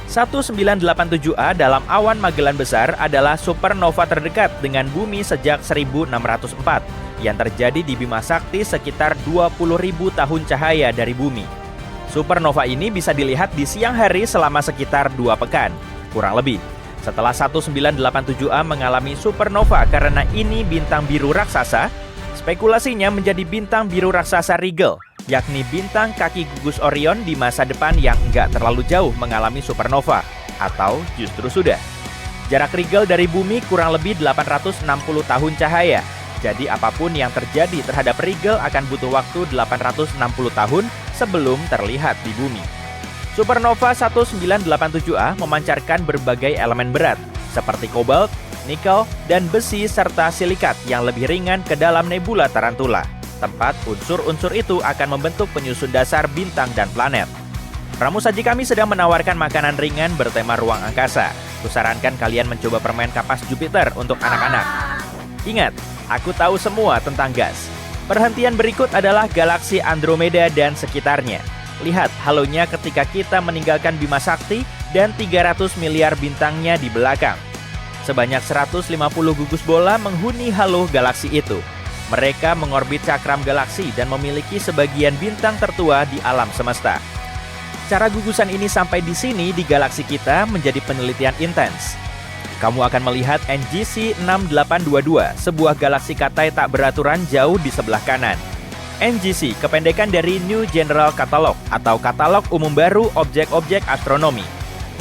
S2: 1987A dalam awan Magellan Besar adalah supernova terdekat dengan bumi sejak 1604 yang terjadi di Bima Sakti sekitar 20.000 tahun cahaya dari bumi. Supernova ini bisa dilihat di siang hari selama sekitar 2 pekan, kurang lebih. Setelah 1987A mengalami supernova karena ini bintang biru raksasa, spekulasinya menjadi bintang biru raksasa Rigel, yakni bintang kaki gugus Orion di masa depan yang nggak terlalu jauh mengalami supernova, atau justru sudah. Jarak Rigel dari bumi kurang lebih 860 tahun cahaya, jadi apapun yang terjadi terhadap Rigel akan butuh waktu 860 tahun sebelum terlihat di bumi. Supernova 1987A memancarkan berbagai elemen berat, seperti kobalt, nikel, dan besi serta silikat yang lebih ringan ke dalam nebula Tarantula, tempat unsur-unsur itu akan membentuk penyusun dasar bintang dan planet. Pramu Saji kami sedang menawarkan makanan ringan bertema ruang angkasa. Kusarankan kalian mencoba permen kapas Jupiter untuk anak-anak. Ingat, aku tahu semua tentang gas. Perhentian berikut adalah galaksi Andromeda dan sekitarnya. Lihat halonya ketika kita meninggalkan Bima Sakti dan 300 miliar bintangnya di belakang. Sebanyak 150 gugus bola menghuni halo galaksi itu. Mereka mengorbit cakram galaksi dan memiliki sebagian bintang tertua di alam semesta. Cara gugusan ini sampai di sini di galaksi kita menjadi penelitian intens. Kamu akan melihat NGC 6822, sebuah galaksi katai tak beraturan jauh di sebelah kanan. NGC kependekan dari New General Catalog atau Katalog Umum Baru Objek-Objek Astronomi.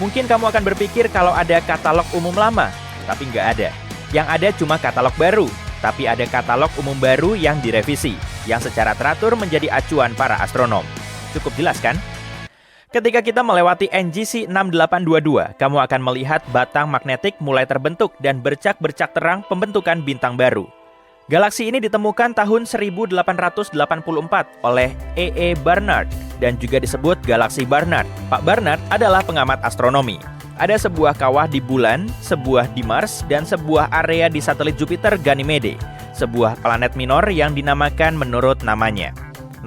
S2: Mungkin kamu akan berpikir kalau ada katalog umum lama, tapi nggak ada. Yang ada cuma katalog baru, tapi ada katalog umum baru yang direvisi, yang secara teratur menjadi acuan para astronom. Cukup jelas kan? Ketika kita melewati NGC 6822, kamu akan melihat batang magnetik mulai terbentuk dan bercak-bercak terang pembentukan bintang baru. Galaksi ini ditemukan tahun 1884 oleh E.E. Barnard dan juga disebut galaksi Barnard. Pak Barnard adalah pengamat astronomi. Ada sebuah kawah di bulan, sebuah di Mars, dan sebuah area di satelit Jupiter Ganymede, sebuah planet minor yang dinamakan menurut namanya.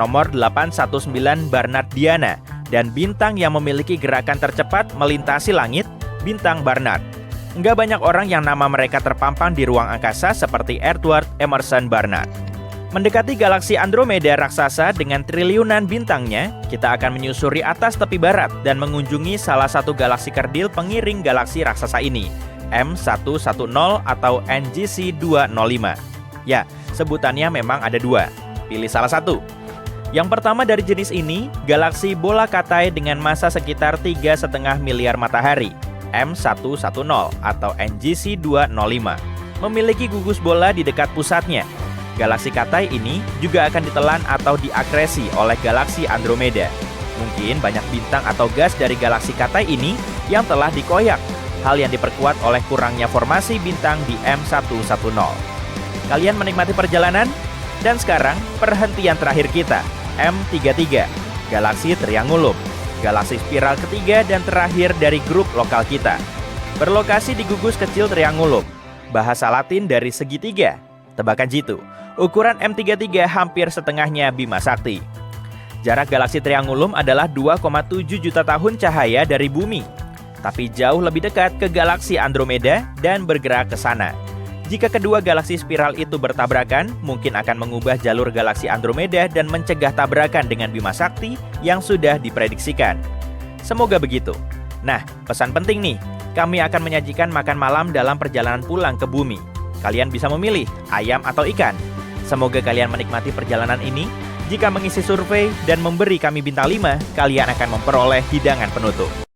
S2: Nomor 819 Barnardiana, dan bintang yang memiliki gerakan tercepat melintasi langit, bintang Barnard. Nggak banyak orang yang nama mereka terpampang di ruang angkasa seperti Edward Emerson Barnard. Mendekati galaksi Andromeda raksasa dengan triliunan bintangnya, kita akan menyusuri atas tepi barat dan mengunjungi salah satu galaksi kerdil pengiring galaksi raksasa ini, M110 atau NGC 205. Ya, sebutannya memang ada dua. Pilih salah satu. Yang pertama dari jenis ini, galaksi bola katai dengan massa sekitar 3,5 miliar matahari, M110 atau NGC 205, memiliki gugus bola di dekat pusatnya. Galaksi katai ini juga akan ditelan atau diakresi oleh galaksi Andromeda. Mungkin banyak bintang atau gas dari galaksi katai ini yang telah dikoyak, hal yang diperkuat oleh kurangnya formasi bintang di M110. Kalian menikmati perjalanan? Dan sekarang, perhentian terakhir kita, M33, galaksi Triangulum, galaksi spiral ketiga dan terakhir dari grup lokal kita. Berlokasi di gugus kecil Triangulum, bahasa Latin dari segitiga. Tebakan jitu, ukuran M33 hampir setengahnya Bima Sakti. Jarak galaksi Triangulum adalah 2,7 juta tahun cahaya dari bumi, tapi jauh lebih dekat ke galaksi Andromeda dan bergerak ke sana. Jika kedua galaksi spiral itu bertabrakan, mungkin akan mengubah jalur galaksi Andromeda dan mencegah tabrakan dengan Bima Sakti yang sudah diprediksikan. Semoga begitu. Nah, pesan penting nih, kami akan menyajikan makan malam dalam perjalanan pulang ke bumi. Kalian bisa memilih ayam atau ikan. Semoga kalian menikmati perjalanan ini. Jika mengisi survei dan memberi kami bintang 5, kalian akan memperoleh hidangan penutup.